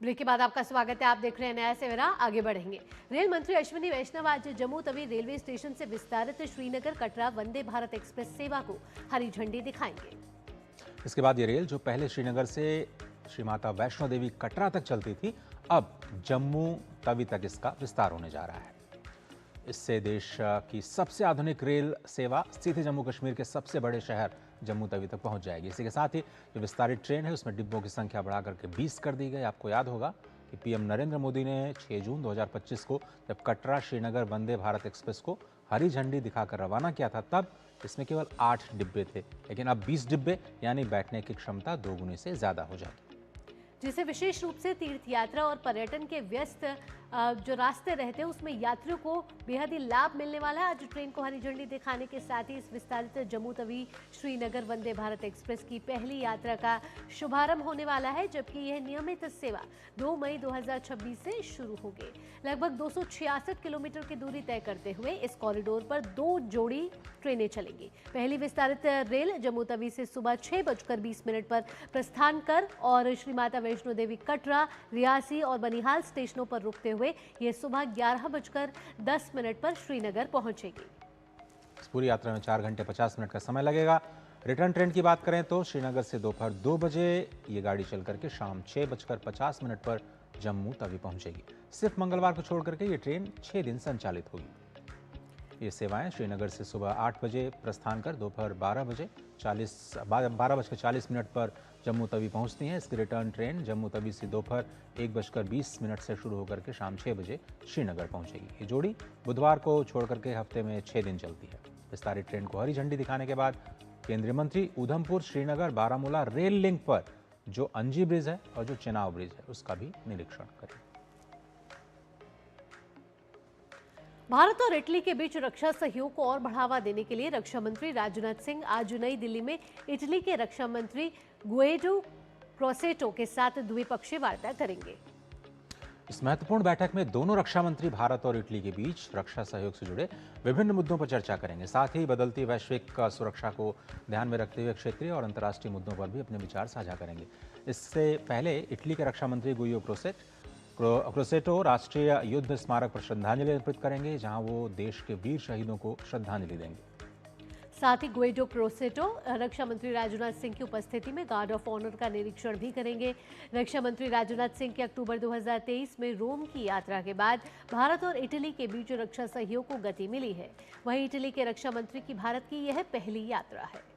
ब्रेक के बाद आपका स्वागत है, आप देख रहे हैं नया सवेरा। आगे बढ़ेंगे। रेल मंत्री अश्विनी वैष्णव आज जम्मू तवी रेलवे स्टेशन से विस्तारित श्रीनगर कटरा वंदे भारत एक्सप्रेस सेवा को हरी झंडी दिखाएंगे। इसके बाद ये रेल जो पहले श्रीनगर से श्री माता वैष्णो देवी कटरा तक चलती थी, अब जम्मू तवी तक इसका विस्तार होने जा रहा है। इससे देश की सबसे आधुनिक रेल सेवा सीधे जम्मू कश्मीर के सबसे बड़े शहर जम्मू तवी तक पहुंच जाएगी। इसी के साथ ही जो विस्तारित ट्रेन है उसमें डिब्बों की संख्या बढ़ाकर के 20 कर दी गई। आपको याद होगा कि पीएम नरेंद्र मोदी ने 6 जून 2025 को जब कटरा श्रीनगर वंदे भारत एक्सप्रेस को हरी झंडी दिखाकर रवाना किया था, तब इसमें केवल 8 डिब्बे थे, लेकिन अब 20 डिब्बे यानी बैठने की क्षमता दोगुनी से ज्यादा हो जाएगी, जिसे विशेष रूप से तीर्थ यात्रा और पर्यटन के व्यस्त जो रास्ते रहते हैं उसमें यात्रियों को बेहद ही लाभ मिलने वाला है। आज ट्रेन को हरी झंडी दिखाने के साथ ही इस विस्तारित जम्मू तवी श्रीनगर वंदे भारत एक्सप्रेस की पहली यात्रा का शुभारंभ होने वाला है, जबकि यह नियमित सेवा 2 मई 2026 से शुरू होगी। लगभग 266 किलोमीटर की दूरी तय करते हुए इस कॉरिडोर पर 2 जोड़ी ट्रेनें चलेंगी। पहली विस्तारित रेल जम्मू तवी से सुबह 6:20 पर प्रस्थान कर और श्री माता वैष्णो देवी कटरा, रियासी और बनिहाल स्टेशनों पर रुकते हुए ये सुबह 11:10 पर श्रीनगर पहुंचेगी। इस पूरी यात्रा में 4 घंटे 50 मिनट का समय लगेगा। रिटर्न ट्रेन की बात करें तो श्रीनगर से दोपहर 2 बजे ये गाड़ी चल करके शाम 6:50 पर जम्मू तवी पहुंचेगी। सिर्फ मंगलवार को छोड़ करके ये ट्रेन 6 दिन संचालित होगी। ये सेवाएं श्रीनगर से सुबह 8 बजे प्रस्थान कर दोपहर 12:40 पर जम्मू तवी पहुंचती हैं। इसकी रिटर्न ट्रेन जम्मू तवी से दोपहर 1:20 से शुरू होकर के शाम 6 बजे श्रीनगर पहुंचेगी। ये जोड़ी बुधवार को छोड़ करके हफ्ते में 6 दिन चलती है। विस्तारित ट्रेन को हरी झंडी दिखाने के बाद केंद्रीय मंत्री उधमपुर श्रीनगर बारामूला रेल लिंक पर जो अंजी ब्रिज है और जो चेनाब ब्रिज है उसका भी निरीक्षण करें। भारत और इटली के बीच रक्षा सहयोग को और बढ़ावा देने के लिए रक्षा मंत्री राजनाथ सिंह आज नई दिल्ली में इटली के रक्षा मंत्री गुएडो क्रोसेटो के साथ द्विपक्षीय वार्ता करेंगे। इस महत्वपूर्ण बैठक में दोनों रक्षा मंत्री भारत और इटली के बीच रक्षा सहयोग से जुड़े विभिन्न मुद्दों पर चर्चा करेंगे। साथ ही बदलती वैश्विक सुरक्षा को ध्यान में रखते हुए क्षेत्रीय और अंतर्राष्ट्रीय मुद्दों पर भी अपने विचार साझा करेंगे। इससे पहले इटली के रक्षा मंत्री गुइयो क्रोसेटो राष्ट्रीय युद्ध स्मारक पर श्रद्धांजलि अर्पित करेंगे, जहां वो देश के वीर शहीदों को श्रद्धांजलि देंगे। साथ ही गुएडो क्रोसेटो रक्षा मंत्री राजनाथ सिंह की उपस्थिति में गार्ड ऑफ ऑनर का निरीक्षण भी करेंगे। रक्षा मंत्री राजनाथ सिंह की अक्टूबर 2023 में रोम की यात्रा के बाद भारत और इटली के बीच रक्षा सहयोग को गति मिली है। वहीं इटली के रक्षा मंत्री की भारत की यह पहली यात्रा है।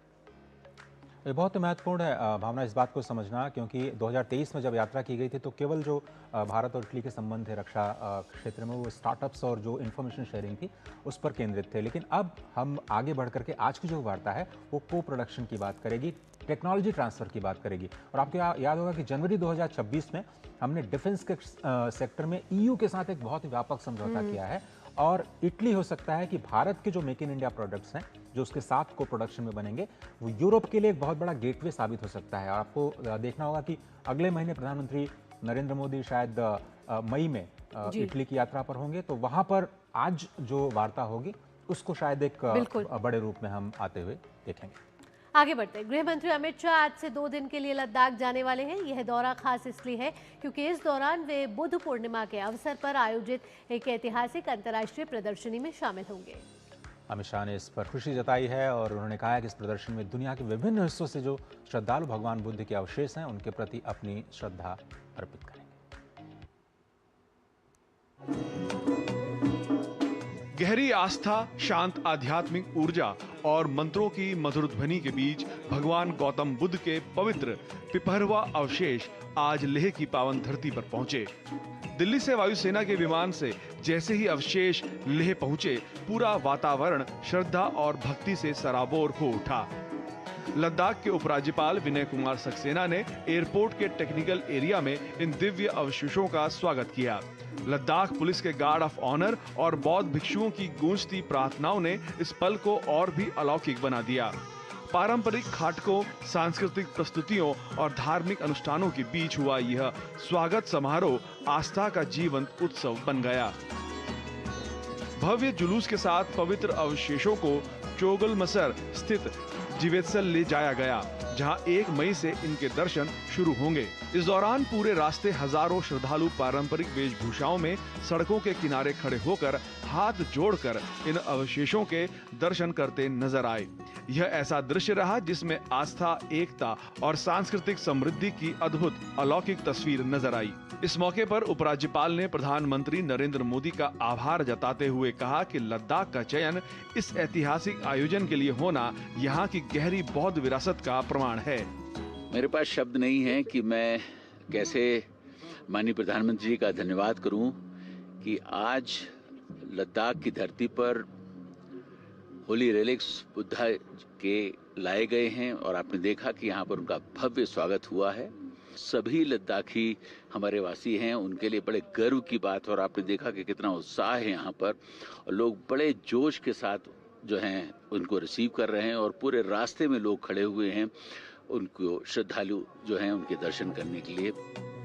ये बहुत महत्वपूर्ण है भावना, इस बात को समझना, क्योंकि 2023 में जब यात्रा की गई थी तो केवल जो भारत और इटली के संबंध है रक्षा क्षेत्र में वो स्टार्टअप्स और जो इन्फॉर्मेशन शेयरिंग थी उस पर केंद्रित थे। लेकिन अब हम आगे बढ़ करके आज की जो वार्ता है वो को प्रोडक्शन की बात करेगी, टेक्नोलॉजी ट्रांसफर की बात करेगी। और आपको याद होगा कि जनवरी 2026 में हमने डिफेंस के सेक्टर में EU के साथ एक बहुत ही व्यापक समझौता किया है और इटली हो सकता है कि भारत के जो मेक इन इंडिया प्रोडक्ट्स हैं जो उसके साथ को प्रोडक्शन में बनेंगे वो यूरोप के लिए एक बहुत बड़ा गेटवे साबित हो सकता है। और आपको देखना होगा कि अगले महीने प्रधानमंत्री नरेंद्र मोदी शायद मई में इटली की यात्रा पर होंगे, तो वहां पर आज जो वार्ता होगी उसको शायद एक बड़े रूप में हम आते हुए देखेंगे। आगे बढ़ते हैं। गृह मंत्री अमित शाह आज से 2 दिन के लिए लद्दाख जाने वाले हैं। यह दौरा खास इसलिए है क्योंकि इस दौरान वे बुद्ध पूर्णिमा के अवसर पर आयोजित एक ऐतिहासिक अंतर्राष्ट्रीय प्रदर्शनी में शामिल होंगे। अमित शाह ने इस पर खुशी जताई है और उन्होंने कहा है कि इस प्रदर्शनी में दुनिया के विभिन्न हिस्सों से जो श्रद्धालु भगवान बुद्ध के अवशेष हैं उनके प्रति अपनी श्रद्धा अर्पित करेंगे। गहरी आस्था, शांत आध्यात्मिक ऊर्जा और मंत्रों की मधुर ध्वनि के बीच भगवान गौतम बुद्ध के पवित्र पिपहरवा अवशेष आज लेह की पावन धरती पर पहुंचे। दिल्ली से वायुसेना के विमान से जैसे ही अवशेष लेह पहुंचे, पूरा वातावरण श्रद्धा और भक्ति से सराबोर हो उठा। लद्दाख के उपराज्यपाल विनय कुमार सक्सेना ने एयरपोर्ट के टेक्निकल एरिया में इन दिव्य अवशेषों का स्वागत किया। लद्दाख पुलिस के गार्ड ऑफ ऑनर और बौद्ध भिक्षुओं की गूंजती प्रार्थनाओं ने इस पल को और भी अलौकिक बना दिया। पारंपरिक खाटकों, सांस्कृतिक प्रस्तुतियों और धार्मिक अनुष्ठानों के बीच हुआ यह स्वागत समारोह आस्था का जीवंत उत्सव बन गया। भव्य जुलूस के साथ पवित्र अवशेषों को चोगलमसर स्थित जीवेत्सल ले जाया गया, जहां 1 मई से इनके दर्शन शुरू होंगे। इस दौरान पूरे रास्ते हजारों श्रद्धालु पारंपरिक वेशभूषाओं में सड़कों के किनारे खड़े होकर हाथ जोड़कर इन अवशेषों के दर्शन करते नजर आए। यह ऐसा दृश्य रहा जिसमें आस्था, एकता और सांस्कृतिक समृद्धि की अद्भुत अलौकिक तस्वीर नजर आई। इस मौके पर उपराज्यपाल ने प्रधानमंत्री नरेंद्र मोदी का आभार जताते हुए कहा कि लद्दाख का चयन इस ऐतिहासिक आयोजन के लिए होना यहाँ की गहरी बौद्ध विरासत का प्रमाण है। मेरे पास शब्द नहीं है कि मैं कैसे माननीय प्रधानमंत्री जी का धन्यवाद करूं कि आज लद्दाख की धरती पर होली रेलिक्स बुद्धा के लाए गए हैं और आपने देखा कि यहाँ पर उनका भव्य स्वागत हुआ है। सभी लद्दाखी हमारे वासी हैं, उनके लिए बड़े गर्व की बात। और आपने देखा कि कितना उत्साह है यहाँ पर और लोग बड़े जोश के साथ जो हैं उनको रिसीव कर रहे हैं और पूरे रास्ते में लोग खड़े हुए हैं उनको श्रद्धालु जो हैं उनके दर्शन करने के लिए।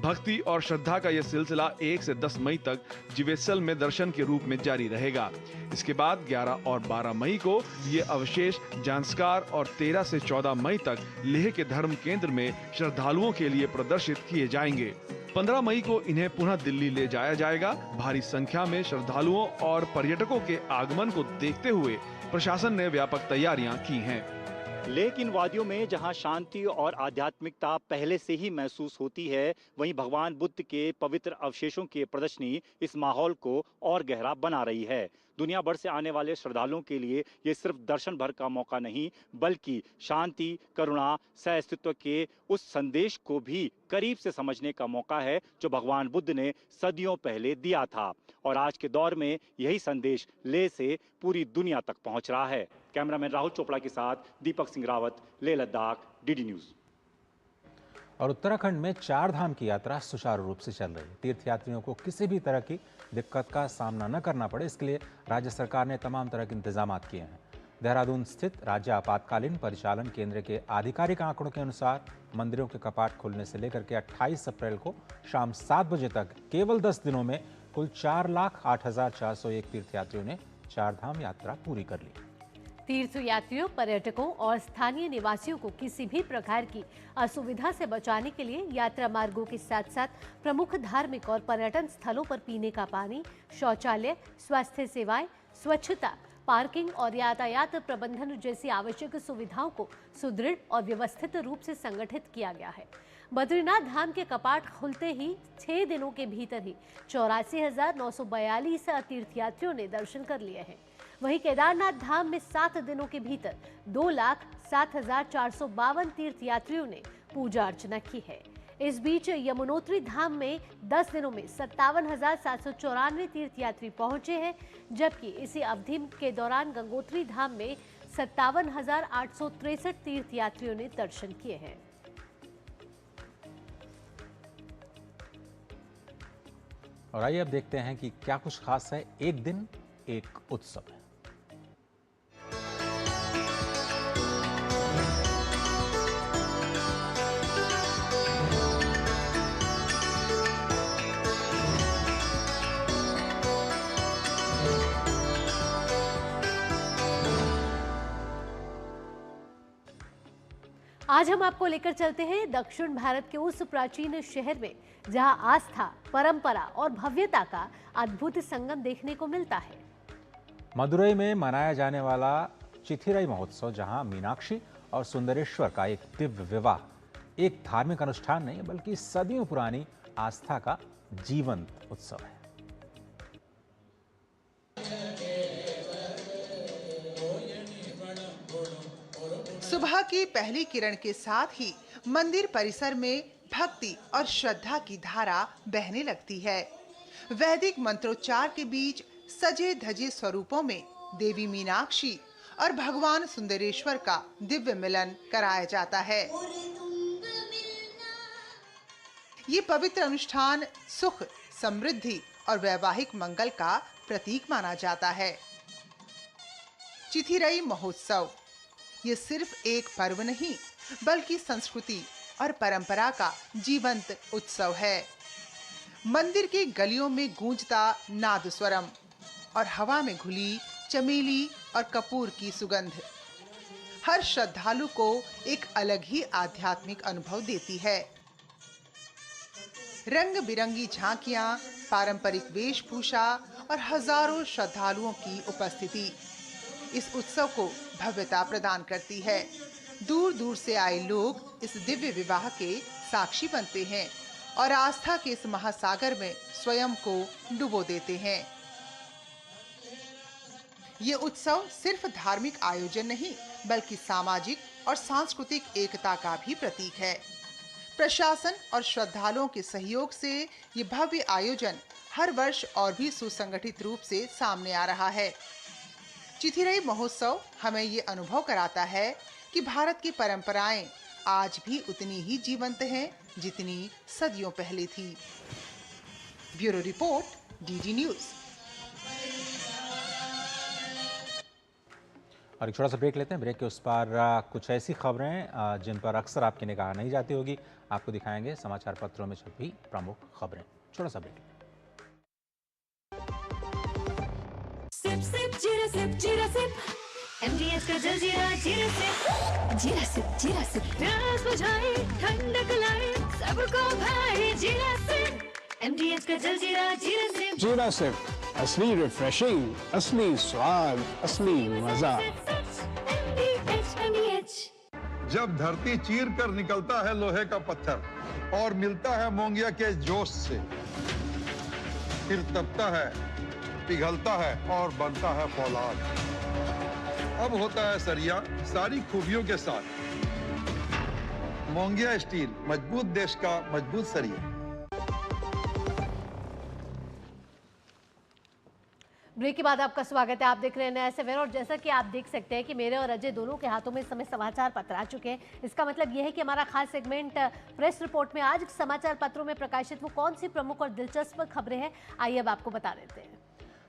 भक्ति और श्रद्धा का यह सिलसिला 1 से 10 मई तक जीवेसल में दर्शन के रूप में जारी रहेगा। इसके बाद 11 और 12 मई को ये अवशेष जांस्कार और 13 से 14 मई तक लेह के धर्म केंद्र में श्रद्धालुओं के लिए प्रदर्शित किए जाएंगे। 15 मई को इन्हें पुनः दिल्ली ले जाया जाएगा। भारी संख्या में श्रद्धालुओं और पर्यटकों के आगमन को देखते हुए प्रशासन ने व्यापक तैयारियां की हैं। लेकिन वादियों में जहां शांति और आध्यात्मिकता पहले से ही महसूस होती है, वहीं भगवान बुद्ध के पवित्र अवशेषों की प्रदर्शनी इस माहौल को और गहरा बना रही है। दुनिया भर से आने वाले श्रद्धालुओं के लिए ये सिर्फ दर्शन भर का मौका नहीं, बल्कि शांति, करुणा, सहअस्तित्व के उस संदेश को भी करीब से समझने का मौका है जो भगवान बुद्ध ने सदियों पहले दिया था। और आज के दौर में यही संदेश लेह से पूरी दुनिया तक पहुंच रहा है। कैमरामैन राहुल चोपड़ा के साथ दीपक सिंह रावत, लेह लद्दाख, डीडी न्यूज। और उत्तराखंड में 4 धाम की यात्रा सुचारू रूप से चल रही है। तीर्थयात्रियों को किसी भी तरह की दिक्कत का सामना न करना पड़े, इसके लिए राज्य सरकार ने तमाम तरह के इंतजाम किए हैं। देहरादून स्थित राज्य आपातकालीन परिचालन केंद्र के आधिकारिक आंकड़ों के अनुसार मंदिरों के कपाट खुलने से लेकर के 28 अप्रैल को शाम 7 बजे तक केवल 10 दिनों में कुल 4,08,401 तीर्थयात्रियों ने 4 धाम यात्रा पूरी कर ली। तीर्थयात्रियों, पर्यटकों और स्थानीय निवासियों को किसी भी प्रकार की असुविधा से बचाने के लिए यात्रा मार्गों के साथ साथ प्रमुख धार्मिक और पर्यटन स्थलों पर पीने का पानी, शौचालय, स्वास्थ्य सेवाएं, स्वच्छता, पार्किंग और यातायात प्रबंधन जैसी आवश्यक सुविधाओं को सुदृढ़ और व्यवस्थित रूप से संगठित किया गया है। बद्रीनाथ धाम के कपाट खुलते ही 6 दिनों के भीतर ही 84,942 तीर्थयात्रियों ने दर्शन कर लिए हैं। वहीं केदारनाथ धाम में 7 दिनों के भीतर 2,07,452 तीर्थयात्रियों ने पूजा अर्चना की है। इस बीच यमुनोत्री धाम में 10 दिनों में 57,794 तीर्थयात्री पहुंचे हैं, जबकि इसी अवधि के दौरान गंगोत्री धाम में 57,863 तीर्थयात्रियों ने दर्शन किए हैं। और आइए अब देखते हैं कि क्या कुछ खास है एक दिन एक उत्सव है। आज हम आपको लेकर चलते हैं दक्षिण भारत के उस प्राचीन शहर में जहां आस्था, परंपरा और भव्यता का अद्भुत संगम देखने को मिलता है। मदुरई में मनाया जाने वाला चिथिराई महोत्सव, जहां मीनाक्षी और सुंदरेश्वर का एक दिव्य विवाह एक धार्मिक अनुष्ठान नहीं बल्कि सदियों पुरानी आस्था का जीवंत उत्सव है। सुबह की पहली किरण के साथ ही मंदिर परिसर में भक्ति और श्रद्धा की धारा बहने लगती है। वैदिक मंत्रोच्चार के बीच सजे धजे स्वरूपों में देवी मीनाक्षी और भगवान सुंदरेश्वर का दिव्य मिलन कराया जाता है। ये पवित्र अनुष्ठान सुख, समृद्धि और वैवाहिक मंगल का प्रतीक माना जाता है। चिथिराई महोत्सव ये सिर्फ एक पर्व नहीं बल्कि संस्कृति और परंपरा का जीवंत उत्सव है। मंदिर की गलियों में गूंजता नाद स्वरम और हवा में घुली चमेली और कपूर की सुगंध हर श्रद्धालु को एक अलग ही आध्यात्मिक अनुभव देती है। रंग बिरंगी झांकियां, पारंपरिक वेशभूषा और हजारों श्रद्धालुओं की उपस्थिति इस उत्सव को भव्यता प्रदान करती है। दूर दूर से आए लोग इस दिव्य विवाह के साक्षी बनते हैं और आस्था के इस महासागर में स्वयं को डुबो देते हैं। ये उत्सव सिर्फ धार्मिक आयोजन नहीं, बल्कि सामाजिक और सांस्कृतिक एकता का भी प्रतीक है। प्रशासन और श्रद्धालुओं के सहयोग से ये भव्य आयोजन हर वर्ष और भी सुसंगठित रूप से सामने आ रहा है। चिथिराई महोत्सव हमें ये अनुभव कराता है कि भारत की परंपराएं आज भी उतनी ही जीवंत हैं जितनी सदियों पहले थी। Bureau report, DD news. और एक छोटा सा ब्रेक लेते हैं। ब्रेक के उस पार कुछ ऐसी खबरें जिन पर अक्सर आपकी निगाह नहीं जाती होगी, आपको दिखाएंगे समाचार पत्रों में छपी प्रमुख खबरें। छोटा सा ब्रेक। सिप सिप जीरा सिप जीरा सिप MDS का जलजीरा जीरा सिप जीरा सिप जीरा सिप प्यास बुझाए ठंडक लाए सबको भाए जीरा सिप MDS का जलजीरा जीरा सिप जीरा सिप, असली रिफ्रेशिंग, असली स्वाद, असली मजा। MDH जब धरती चीर कर निकलता है लोहे का पत्थर और मिलता है मोंगिया के जोश से, फिर तपता है, पिघलता है और बनता है फौलाद। अब होता है सरिया सारी खूबियों के साथ। मोंगिया स्टील, मजबूत देश का मजबूत सरिया। ब्रेक के बाद आपका स्वागत है। आप देख रहे हैं नया सवेरा और जैसा कि आप देख सकते हैं कि मेरे और अजय दोनों के हाथों में इस समय समाचार पत्र आ चुके हैं। इसका मतलब यह है कि हमारा खास सेगमेंट प्रेस रिपोर्ट में आज समाचार पत्रों में प्रकाशित वो कौन सी प्रमुख और दिलचस्प खबरें हैं, आइए अब आपको बता देते हैं।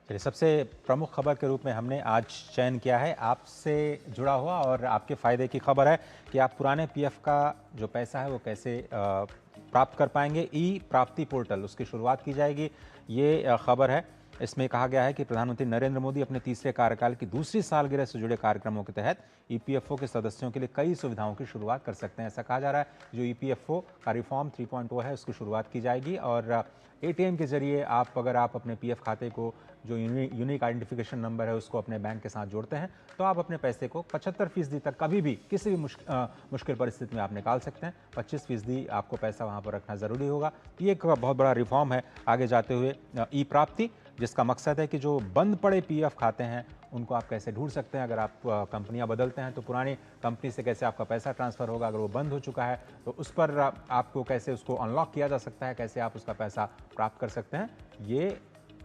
चलिए, सबसे प्रमुख खबर के रूप में हमने आज चयन किया है आपसे जुड़ा हुआ और आपके फ़ायदे की खबर है कि आप पुराने पीएफ का जो पैसा है वो कैसे प्राप्त कर पाएंगे। ई प्राप्ति पोर्टल, उसकी शुरुआत की जाएगी, ये खबर है। इसमें कहा गया है कि प्रधानमंत्री नरेंद्र मोदी अपने तीसरे कार्यकाल की दूसरी सालगिरह से जुड़े कार्यक्रमों के तहत ईपीएफओ के सदस्यों के लिए कई सुविधाओं की शुरुआत कर सकते हैं। ऐसा कहा जा रहा है जो ईपीएफओ का रिफॉर्म 3.0 है उसकी शुरुआत की जाएगी और एटीएम के जरिए अगर आप अपने पीएफ खाते को जो यूनिक आइडेंटिफिकेशन नंबर है उसको अपने बैंक के साथ जोड़ते हैं तो आप अपने पैसे को 75% तक कभी भी किसी भी मुश्किल परिस्थिति में आप निकाल सकते हैं। 25% आपको पैसा वहाँ पर रखना ज़रूरी होगा। ये एक बहुत बड़ा रिफॉर्म है आगे जाते हुए ई प्राप्ति, जिसका मकसद है कि जो बंद पड़े पीएफ खाते हैं उनको आप कैसे ढूंढ सकते हैं। अगर आप कंपनियां बदलते हैं तो पुरानी कंपनी से कैसे आपका पैसा ट्रांसफ़र होगा, अगर वो बंद हो चुका है तो उस पर आपको कैसे उसको अनलॉक किया जा सकता है, कैसे आप उसका पैसा प्राप्त कर सकते हैं। ये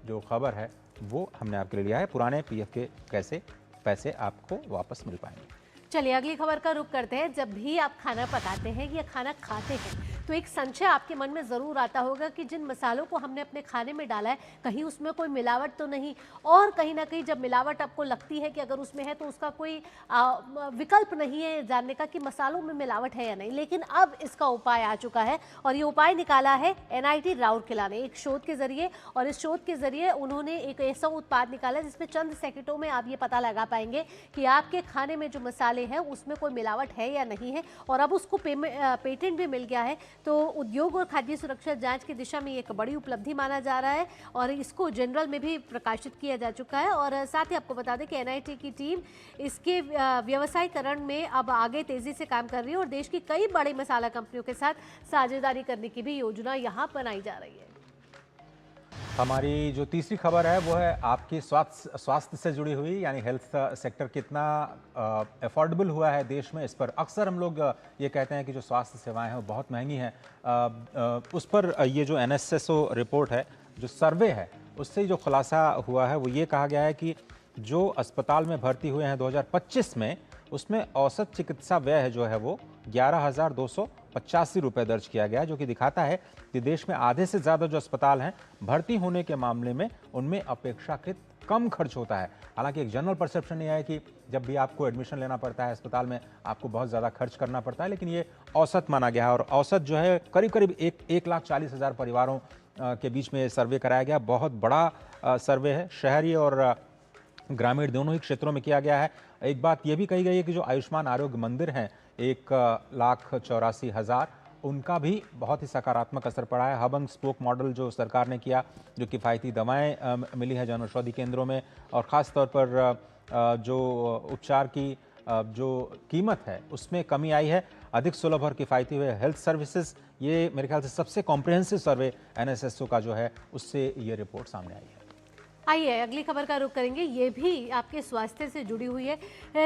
जो खबर है वो हमने आपके लिए लिया है, पुराने पीएफ के कैसे पैसे आपको वापस मिल पाएंगे। चलिए अगली खबर का रुख करते हैं। जब भी आप खाना पकाते हैं या खाना खाते हैं तो एक संशय आपके मन में ज़रूर आता होगा कि जिन मसालों को हमने अपने खाने में डाला है कहीं उसमें कोई मिलावट तो नहीं, और कहीं ना कहीं जब मिलावट आपको लगती है कि अगर उसमें है तो उसका कोई विकल्प नहीं है जानने का कि मसालों में मिलावट है या नहीं। लेकिन अब इसका उपाय आ चुका है और ये उपाय निकाला है NIT राउरकेला ने एक शोध के जरिए, और इस शोध के जरिए उन्होंने एक ऐसा उत्पाद निकाला जिसमें चंद सेकंडों में आप ये पता लगा पाएंगे कि आपके खाने में जो मसाले हैं उसमें कोई मिलावट है या नहीं है। और अब उसको पेटेंट भी मिल गया है, तो उद्योग और खाद्य सुरक्षा जांच की दिशा में एक बड़ी उपलब्धि माना जा रहा है और इसको जनरल में भी प्रकाशित किया जा चुका है। और साथ ही आपको बता दें कि NIT की टीम इसके व्यवसायीकरण में अब आगे तेजी से काम कर रही है और देश की कई बड़ी मसाला कंपनियों के साथ साझेदारी करने की भी योजना यहाँ बनाई जा रही है। हमारी जो तीसरी खबर है वो है आपकी स्वास्थ्य से जुड़ी हुई, यानी हेल्थ सेक्टर कितना अफोर्डेबल हुआ है देश में। इस पर अक्सर हम लोग ये कहते हैं कि जो स्वास्थ्य सेवाएं हैं वो बहुत महंगी हैं। उस पर ये जो NSSO रिपोर्ट है, जो सर्वे है, उससे जो खुलासा हुआ है वो ये कहा गया है कि जो अस्पताल में भर्ती हुए हैं 2025 में, उसमें औसत चिकित्सा व्यय जो है वो 11,285 रुपये दर्ज किया गया, जो कि दिखाता है कि देश में आधे से ज़्यादा जो अस्पताल हैं भर्ती होने के मामले में उनमें अपेक्षाकृत कम खर्च होता है। हालांकि एक जनरल परसेप्शन ये है कि जब भी आपको एडमिशन लेना पड़ता है अस्पताल में आपको बहुत ज़्यादा खर्च करना पड़ता है, लेकिन ये औसत माना गया है और औसत जो है करीब करीब 1,40,000 परिवारों के बीच में सर्वे कराया गया। बहुत बड़ा सर्वे है। शहरी और ग्रामीण दोनों ही क्षेत्रों में किया गया है। एक बात यह भी कही गई है कि जो आयुष्मान आरोग्य मंदिर हैं 1,84,000, उनका भी बहुत ही सकारात्मक असर पड़ा है। हब एंड स्पोक मॉडल जो सरकार ने किया, जो किफ़ायती दवाएं मिली है जन औषधि केंद्रों में, और ख़ास तौर पर जो उपचार की जो कीमत है उसमें कमी आई है। अधिक सुलभ और किफ़ायती हुए हेल्थ सर्विसेज, ये मेरे ख्याल से सबसे कॉम्प्रिहेंसिव सर्वे एनएसएसओ का जो है उससे ये रिपोर्ट सामने आई है। आइए अगली खबर का रुख करेंगे। ये भी आपके स्वास्थ्य से जुड़ी हुई है,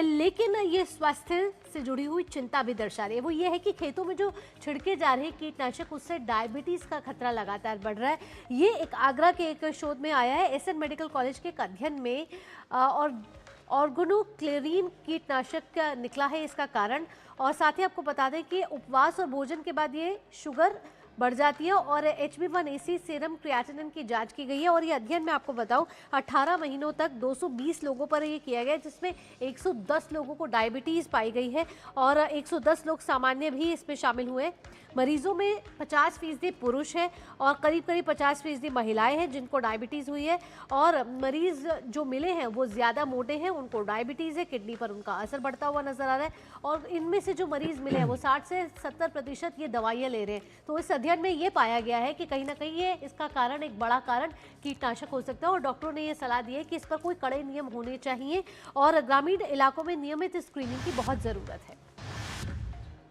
लेकिन ये स्वास्थ्य से जुड़ी हुई चिंता भी दर्शा रही है। वो ये है कि खेतों में जो छिड़के जा रहे कीटनाशक, उससे डायबिटीज का खतरा लगातार बढ़ रहा है। ये एक आगरा के एक शोध में आया है। एसएन मेडिकल कॉलेज के एक अध्ययन में और ऑर्गेनोक्लोरीन कीटनाशक का निकला है इसका कारण। और साथ ही आपको बता दें कि उपवास और भोजन के बाद ये शुगर बढ़ जाती है और HB1AC सीरम क्रिएटिनिन की जांच की गई है। और ये अध्ययन मैं आपको बताऊं 18 महीनों तक 220 लोगों पर ये किया गया, जिसमें 110 लोगों को डायबिटीज़ पाई गई है और 110 लोग सामान्य भी इसमें शामिल हुए। मरीजों में 50% पुरुष है और करीब 50% महिलाएं हैं जिनको डायबिटीज़ हुई है। और मरीज जो मिले हैं वो ज़्यादा मोटे हैं, उनको डायबिटीज़ है, किडनी पर उनका असर बढ़ता हुआ नजर आ रहा है। और इनमें से जो मरीज मिले हैं वो 60 से 70% ये दवाइयाँ ले रहे हैं। तो इस अध्ययन में ये पाया गया है कि कहीं ना कहीं ये इसका कारण, एक बड़ा कारण कीटनाशक हो सकता है। और डॉक्टरों ने ये सलाह दी है कि इस पर कोई कड़े नियम होने चाहिए और ग्रामीण इलाकों में नियमित स्क्रीनिंग की बहुत ज़रूरत है।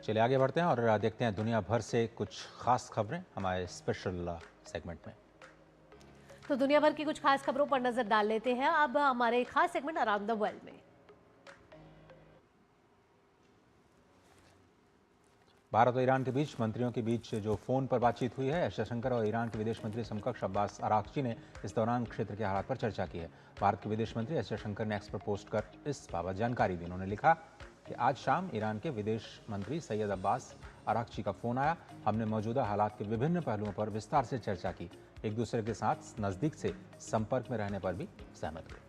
चलिए आगे बढ़ते हैं और देखते हैं दुनिया भर से कुछ खास खबरें हमारे स्पेशल सेगमेंट में। तो दुनिया भर की कुछ खास खबरों पर नजर डाल लेते हैं अब हमारे खास सेगमेंट अराउंड द वर्ल्ड में। भारत और ईरान के बीच मंत्रियों के बीच जो फोन पर बातचीत हुई है, एस जयशंकर और ईरान के विदेश मंत्री समकक्ष अब्बास अराक्ची ने इस दौरान क्षेत्र के हालात पर चर्चा की है। भारत के विदेश मंत्री एस जयशंकर ने एक्स पर पोस्ट कर इस बाबत जानकारी दी। उन्होंने लिखा कि आज शाम ईरान के विदेश मंत्री सैयद अब्बास अराक्ची का फोन आया। हमने मौजूदा हालात के विभिन्न पहलुओं पर विस्तार से चर्चा की, एक दूसरे के साथ नज़दीक से संपर्क में रहने पर भी सहमत हुए।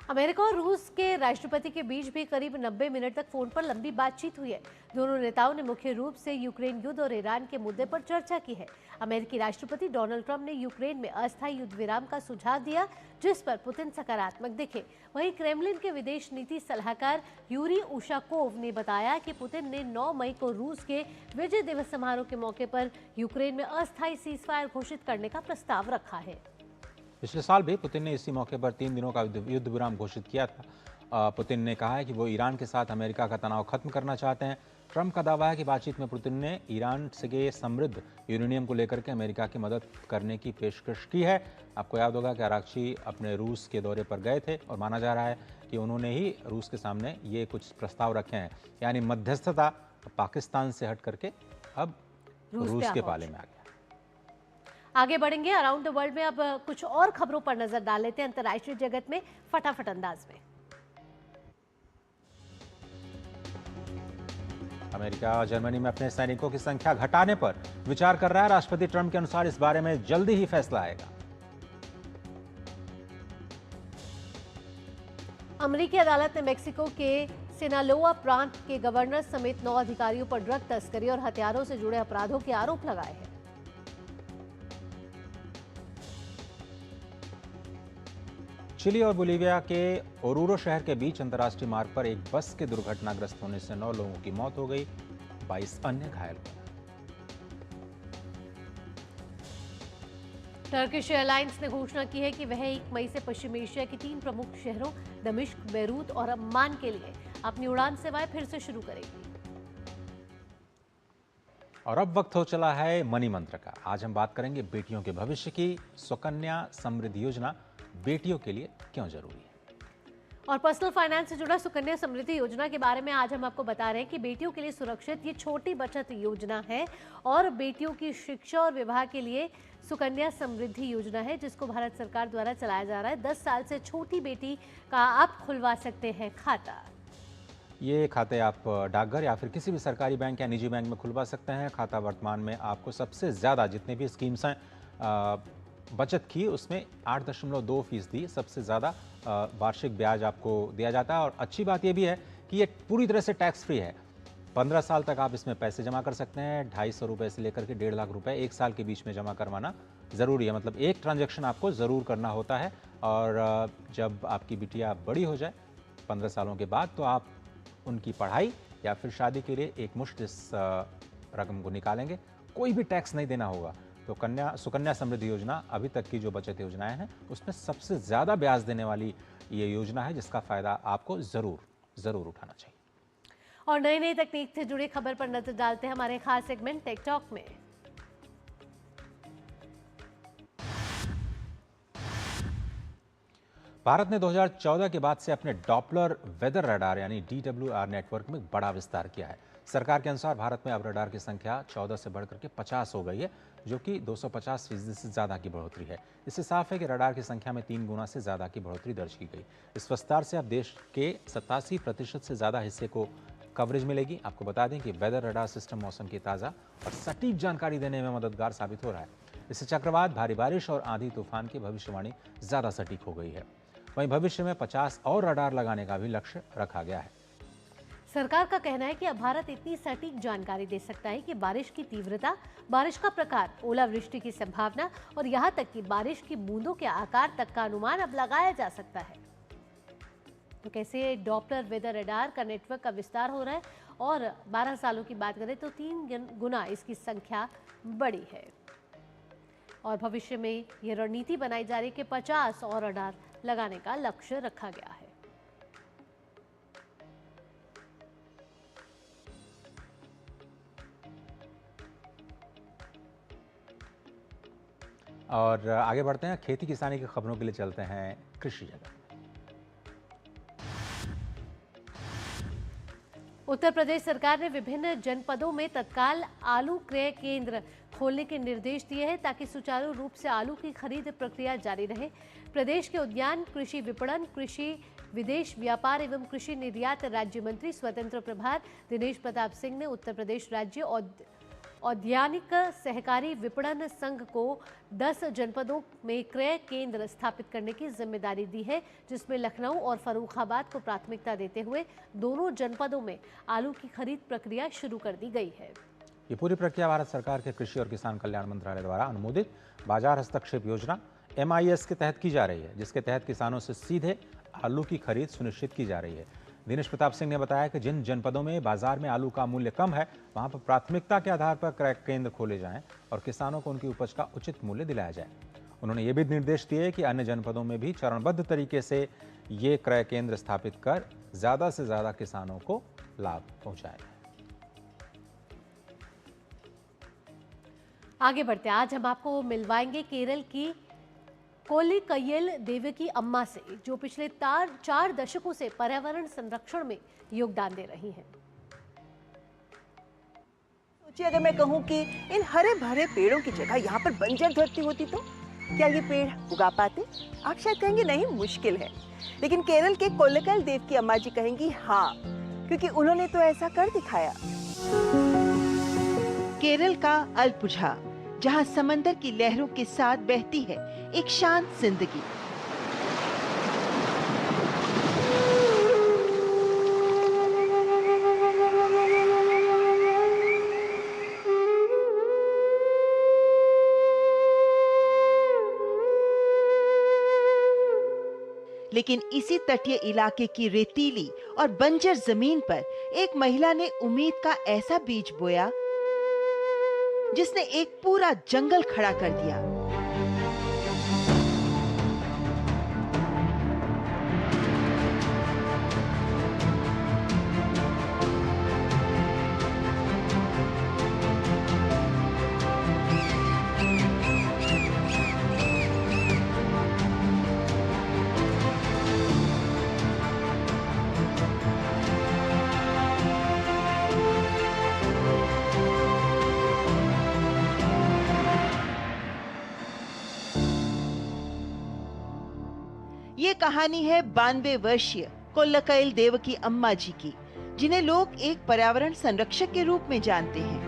अमेरिका और रूस के राष्ट्रपति के बीच भी करीब 90 मिनट तक फोन पर लंबी बातचीत हुई है। दोनों नेताओं ने मुख्य रूप से यूक्रेन युद्ध और ईरान के मुद्दे पर चर्चा की है। अमेरिकी राष्ट्रपति डोनाल्ड ट्रंप ने यूक्रेन में अस्थायी युद्ध विराम का सुझाव दिया, जिस पर पुतिन सकारात्मक दिखे। वहीं क्रेमलिन के विदेश नीति सलाहकार यूरी उशाकोव ने बताया कि पुतिन ने 9 मई को रूस के विजय दिवस समारोह के मौके पर यूक्रेन में अस्थायी सीजफायर घोषित करने का प्रस्ताव रखा है। पिछले साल भी पुतिन ने इसी मौके पर 3 दिनों का युद्ध विराम घोषित किया था। पुतिन ने कहा है कि वो ईरान के साथ अमेरिका का तनाव खत्म करना चाहते हैं। ट्रंप का दावा है कि बातचीत में पुतिन ने ईरान से समृद्ध यूरेनियम को लेकर के अमेरिका की मदद करने की पेशकश की है। आपको याद होगा कि अराक्ची अपने रूस के दौरे पर गए थे और माना जा रहा है कि उन्होंने ही रूस के सामने ये कुछ प्रस्ताव रखे हैं, यानी मध्यस्थता पाकिस्तान से हट करके अब रूस के पाले में आ गया। आगे बढ़ेंगे अराउंड द वर्ल्ड में। अब कुछ और खबरों पर नजर डाल लेते हैं अंतर्राष्ट्रीय जगत में फटाफट अंदाज में। अमेरिका जर्मनी में अपने सैनिकों की संख्या घटाने पर विचार कर रहा है। राष्ट्रपति ट्रंप के अनुसार इस बारे में जल्दी ही फैसला आएगा। अमेरिकी अदालत ने मेक्सिको के सिनालोआ प्रांत के गवर्नर समेत 9 अधिकारियों पर ड्रग तस्करी और हथियारों से जुड़े अपराधों के आरोप लगाए हैं। चिली और बोलीविया के ओरूरो शहर के बीच अंतर्राष्ट्रीय मार्ग पर एक बस के दुर्घटनाग्रस्त होने से 9 लोगों की मौत हो गई, 22 अन्य घायल हुए। टर्किश एयरलाइंस ने घोषणा की है कि वह 1 मई से पश्चिम एशिया के 3 प्रमुख शहरों दमिश्क, बेरूत और अम्मान के लिए अपनी उड़ान सेवाएं फिर से शुरू करेगी। और अब वक्त हो चला है मनी मंत्र का। आज हम बात करेंगे बेटियों के भविष्य की। सुकन्या समृद्धि योजना बेटियों के लिए क्यों जरूरी है? और पर्सनल फाइनेंस से जुड़ा सुकन्या समृद्धि योजना के बारे में आज हम आपको बता रहे हैं कि बेटियों के लिए सुरक्षित ये छोटी बचत योजना है और बेटियों की शिक्षा और विवाह के लिए सुकन्या समृद्धि योजना है, जिसको भारत सरकार द्वारा चलाया जा रहा है। 10 साल से छोटी बेटी का आप खुलवा सकते हैं खाता। ये खाते आप डाकघर या फिर किसी भी सरकारी बैंक या निजी बैंक में खुलवा सकते हैं। खाता वर्तमान में आपको सबसे ज़्यादा जितने भी स्कीम्स हैं बचत की उसमें 8.2% सबसे ज़्यादा वार्षिक ब्याज आपको दिया जाता है। और अच्छी बात यह भी है कि ये पूरी तरह से टैक्स फ्री है। 15 साल तक आप इसमें पैसे जमा कर सकते हैं। 250 रुपए से लेकर के 1.5 लाख रुपए 1 साल के बीच में जमा करवाना ज़रूरी है। मतलब एक ट्रांजैक्शन आपको ज़रूर करना होता है। और जब आपकी बिटिया बड़ी हो जाए 15 सालों के बाद, तो आप उनकी पढ़ाई या फिर शादी के लिए एक मुश्त इस रकम को निकालेंगे। कोई भी टैक्स नहीं देना होगा। तो सुकन्या समृद्धि योजना अभी तक की जो बचत योजनाएं हैं उसमें सबसे ज़्यादा ब्याज देने वाली ये योजना है, जिसका फ़ायदा आपको ज़रूर उठाना चाहिए। और नई नई तकनीक से जुड़ी खबर पर नजर डालते हैं हमारे खास सेगमेंट टेक टॉक में। भारत ने 2014 के बाद से अपने डॉपलर वेदर रडार यानी DWR नेटवर्क में बड़ा विस्तार किया है। सरकार के अनुसार भारत में अब रडार की संख्या 14 से बढ़कर के 50 हो गई है, जो कि 250% से ज़्यादा की बढ़ोतरी है। इससे साफ है कि रडार की संख्या में 3 गुना से ज़्यादा की बढ़ोतरी दर्ज की गई। इस विस्तार से अब देश के 87% से ज़्यादा हिस्से को कवरेज मिलेगी। आपको बता दें कि वेदर रडार सिस्टम मौसम की ताज़ा और सटीक जानकारी देने में मददगार साबित हो रहा है। इससे चक्रवात, भारी बारिश और आंधी तूफान की भविष्यवाणी ज़्यादा सटीक हो गई है। वहीं भविष्य में 50 और रडार लगाने का भी लक्ष्य रखा गया है। सरकार का कहना है कि अब भारत इतनी सटीक जानकारी दे सकता है कि बारिश की तीव्रता, बारिश का प्रकार, ओलावृष्टि की संभावना और यहाँ तक कि बारिश की बूंदों के आकार तक का अनुमान अब लगाया जा सकता है। तो कैसे डॉपलर वेदर रडार का नेटवर्क का विस्तार हो रहा है और 12 सालों की बात करें तो 3 गुना इसकी संख्या बढ़ी है। और भविष्य में यह रणनीति बनाई जा रही है कि 50 और रडार लगाने का लक्ष्य रखा गया है। और आगे बढ़ते हैं, खेती किसानी की खबरों के लिए चलते हैं कृषि जगत। उत्तर प्रदेश सरकार ने विभिन्न जनपदों में तत्काल आलू क्रय केंद्र खोलने के निर्देश दिए हैं ताकि सुचारू रूप से आलू की खरीद प्रक्रिया जारी रहे। प्रदेश के उद्यान, कृषि विपणन, कृषि विदेश व्यापार एवं कृषि निर्यात राज्य मंत्री स्वतंत्र प्रभार दिनेश प्रताप सिंह ने उत्तर प्रदेश राज्य औद्यानिक सहकारी विपणन संघ को 10 जनपदों में क्रय केंद्र स्थापित करने की जिम्मेदारी दी है, जिसमें लखनऊ और फर्रुखाबाद को प्राथमिकता देते हुए दोनों जनपदों में आलू की खरीद प्रक्रिया शुरू कर दी गई है। ये पूरी प्रक्रिया भारत सरकार के कृषि और किसान कल्याण मंत्रालय द्वारा अनुमोदित बाजार हस्तक्षेप योजना MIS के तहत की जा रही है, जिसके तहत किसानों से सीधे आलू की खरीद सुनिश्चित की जा रही है। दिनेश प्रताप सिंह ने बताया कि जिन जनपदों में बाजार में आलू का मूल्य कम है, वहां पर प्राथमिकता के आधार पर क्रय केंद्र खोले जाएं और किसानों को उनकी उपज का उचित मूल्य दिलाया जाए। उन्होंने ये भी निर्देश दिए कि अन्य जनपदों में भी चरणबद्ध तरीके से ये क्रय केंद्र स्थापित कर ज्यादा से ज्यादा किसानों को लाभ पहुंचाया जाए। आगे बढ़ते, आज हम आपको मिलवाएंगे केरल की कोल्लिकयिल देवकी अम्मा से, जो पिछले 4 दशकों से पर्यावरण संरक्षण में योगदान दे रही हैं। सोचिए, अगर मैं कहूं कि इन हरे भरे पेड़ों की जगह यहाँ पर बंजर धरती होती तो क्या ये पेड़ उगा पाते? आप शायद कहेंगे नहीं, मुश्किल है। लेकिन केरल के कोल्लिकयिल देवकी अम्मा जी कहेंगी हाँ, क्योंकि उन्होंने तो ऐसा कर दिखाया। केरल का अल्पुझा, जहाँ समंदर की लहरों के साथ बहती है एक शांत जिंदगी। लेकिन इसी तटीय इलाके की रेतीली और बंजर जमीन पर एक महिला ने उम्मीद का ऐसा बीज बोया जिसने एक पूरा जंगल खड़ा कर दिया। ये कहानी है 92 वर्षीय कोल्लिकयिल देवकी अम्मा जी की, जिन्हें लोग एक पर्यावरण संरक्षक के रूप में जानते हैं।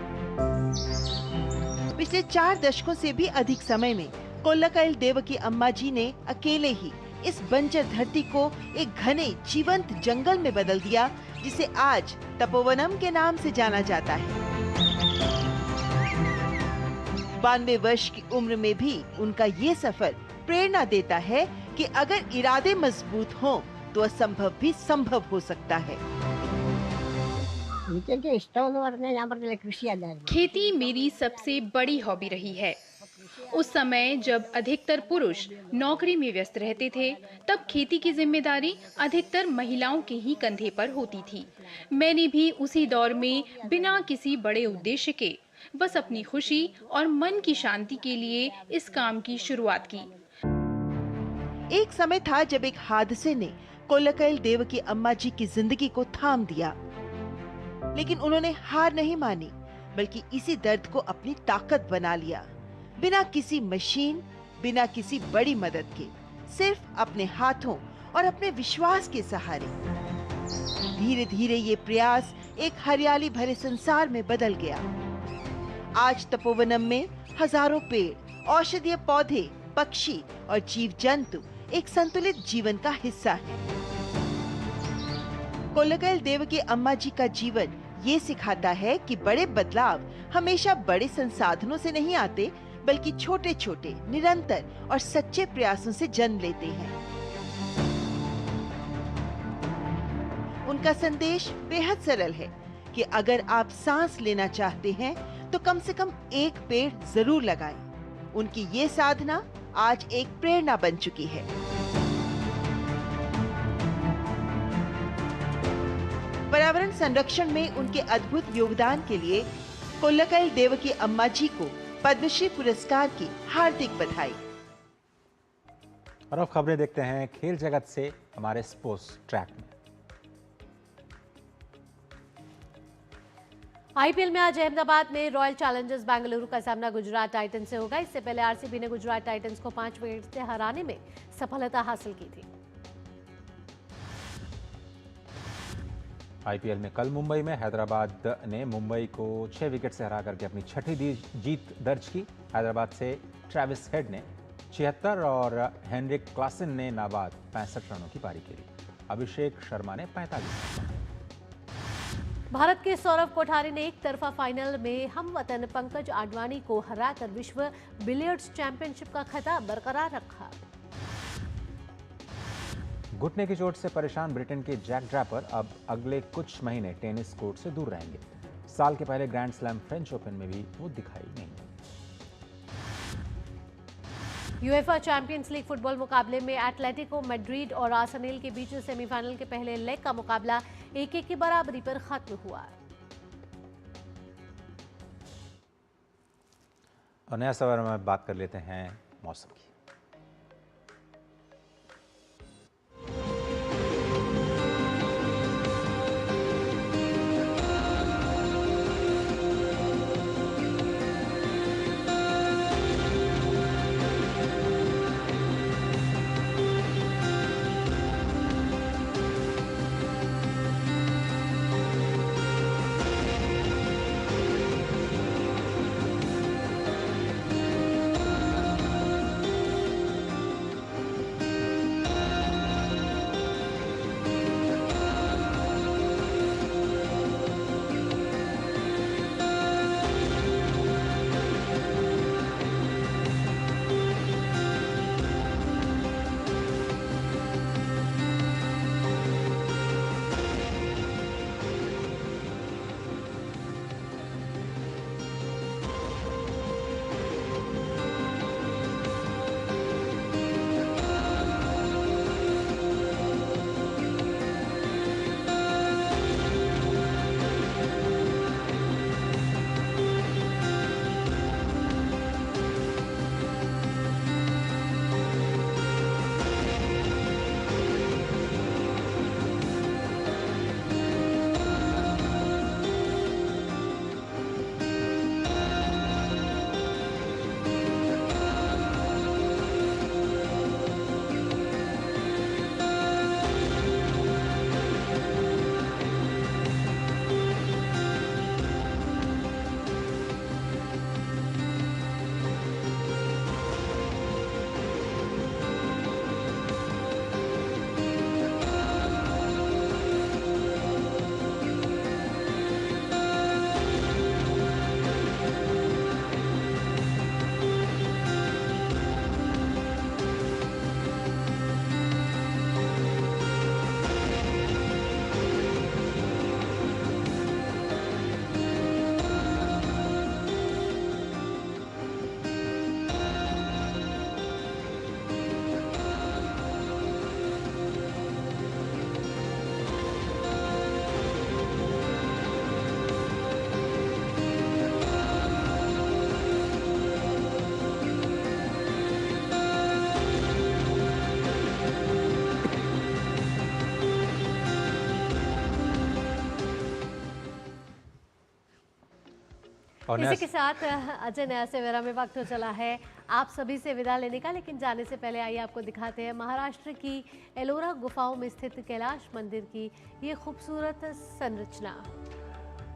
पिछले 4 दशकों से भी अधिक समय में कोल्लिकयिल देवकी अम्मा जी ने अकेले ही इस बंजर धरती को एक घने जीवंत जंगल में बदल दिया, जिसे आज तपोवनम के नाम से जाना जाता है। 92 वर्ष की उम्र में भी उनका ये सफर प्रेरणा देता है कि अगर इरादे मजबूत हों तो असंभव भी संभव हो सकता है। खेती मेरी सबसे बड़ी हॉबी रही है। उस समय जब अधिकतर पुरुष नौकरी में व्यस्त रहते थे, तब खेती की जिम्मेदारी अधिकतर महिलाओं के ही कंधे पर होती थी। मैंने भी उसी दौर में बिना किसी बड़े उद्देश्य के बस अपनी खुशी और मन की शांति के लिए इस काम की शुरुआत की। एक समय था जब एक हादसे ने कोल्लकैल देवकी अम्मा जी की जिंदगी को थाम दिया, लेकिन उन्होंने हार नहीं मानी, बल्कि इसी दर्द को अपनी ताकत बना लिया। बिना किसी मशीन, बिना किसी बड़ी मदद के, सिर्फ अपने हाथों और अपने विश्वास के सहारे। धीरे धीरे ये प्रयास एक हरियाली भरे संसार में बदल गया। आज तपोवनम में हजारों पेड़, औषधीय पौधे, पक्षी और जीव जंतु एक संतुलित जीवन का हिस्सा है। कोल्लकैल देवकी अम्मा जी का जीवन ये सिखाता है कि बड़े बदलाव हमेशा बड़े संसाधनों से नहीं आते, बल्कि छोटे छोटे, निरंतर और सच्चे प्रयासों से जन्म लेते हैं। उनका संदेश बेहद सरल है कि अगर आप सांस लेना चाहते हैं तो कम से कम एक पेड़ जरूर लगाएं। उनकी ये साधना आज एक प्रेरणा बन चुकी है। पर्यावरण संरक्षण में उनके अद्भुत योगदान के लिए कोल्लकैल देवकी अम्मा जी को पद्मश्री पुरस्कार की हार्दिक बधाई। और अब खबरें देखते हैं खेल जगत से हमारे स्पोर्ट्स ट्रैक में। आईपीएल में आज अहमदाबाद में रॉयल चैलेंजर्स बेंगलुरु का सामना गुजरात टाइटंस से होगा। इससे पहले आरसीबी ने गुजरात टाइटंस को 5 विकेट से हराने में सफलता हासिल की थी। आईपीएल में कल मुंबई में हैदराबाद ने मुंबई को 6 विकेट से हरा करके अपनी छठी जीत दर्ज की। हैदराबाद से ट्रेविस हेड ने 76 और हेनरिक क्लासन ने नाबाद 65 रनों की पारी खेली। अभिषेक शर्मा ने 45। भारत के सौरव कोठारी ने एक तरफा फाइनल में हमवतन पंकज आडवाणी को हराकर विश्व बिलियर्ड्स चैंपियनशिप का खिताब बरकरार रखा। घुटने की चोट से परेशान ब्रिटेन के जैक ड्रैपर अब अगले कुछ महीने टेनिस कोर्ट से दूर रहेंगे। साल के पहले ग्रैंड स्लैम फ्रेंच ओपन में भी वो दिखाई नहीं। यूएफा चैंपियंस लीग फुटबॉल मुकाबले में एटलेटिको मैड्रिड और आर्सेनल के बीच सेमीफाइनल के पहले लेग का मुकाबला 1-1 की बराबरी पर खत्म हुआ। और नया सवाल में बात कर लेते हैं मौसम की। और इसी के साथ अजय नया सेवेरा में वक्त हो चला है आप सभी से विदा लेने का, लेकिन जाने से पहले आइए आपको दिखाते हैं महाराष्ट्र की एलोरा गुफाओं में स्थित कैलाश मंदिर की ये खूबसूरत संरचना।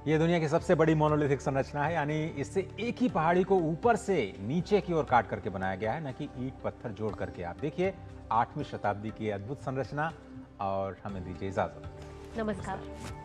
ये दुनिया की सबसे बड़ी मोनोलिथिक संरचना है, यानी इससे एक ही पहाड़ी को ऊपर से नीचे की ओर काट करके बनाया गया है, न कि ईंट पत्थर जोड़ करके। आप देखिए 8वीं शताब्दी की अद्भुत संरचना और हमें दीजिए इजाजत। नमस्कार।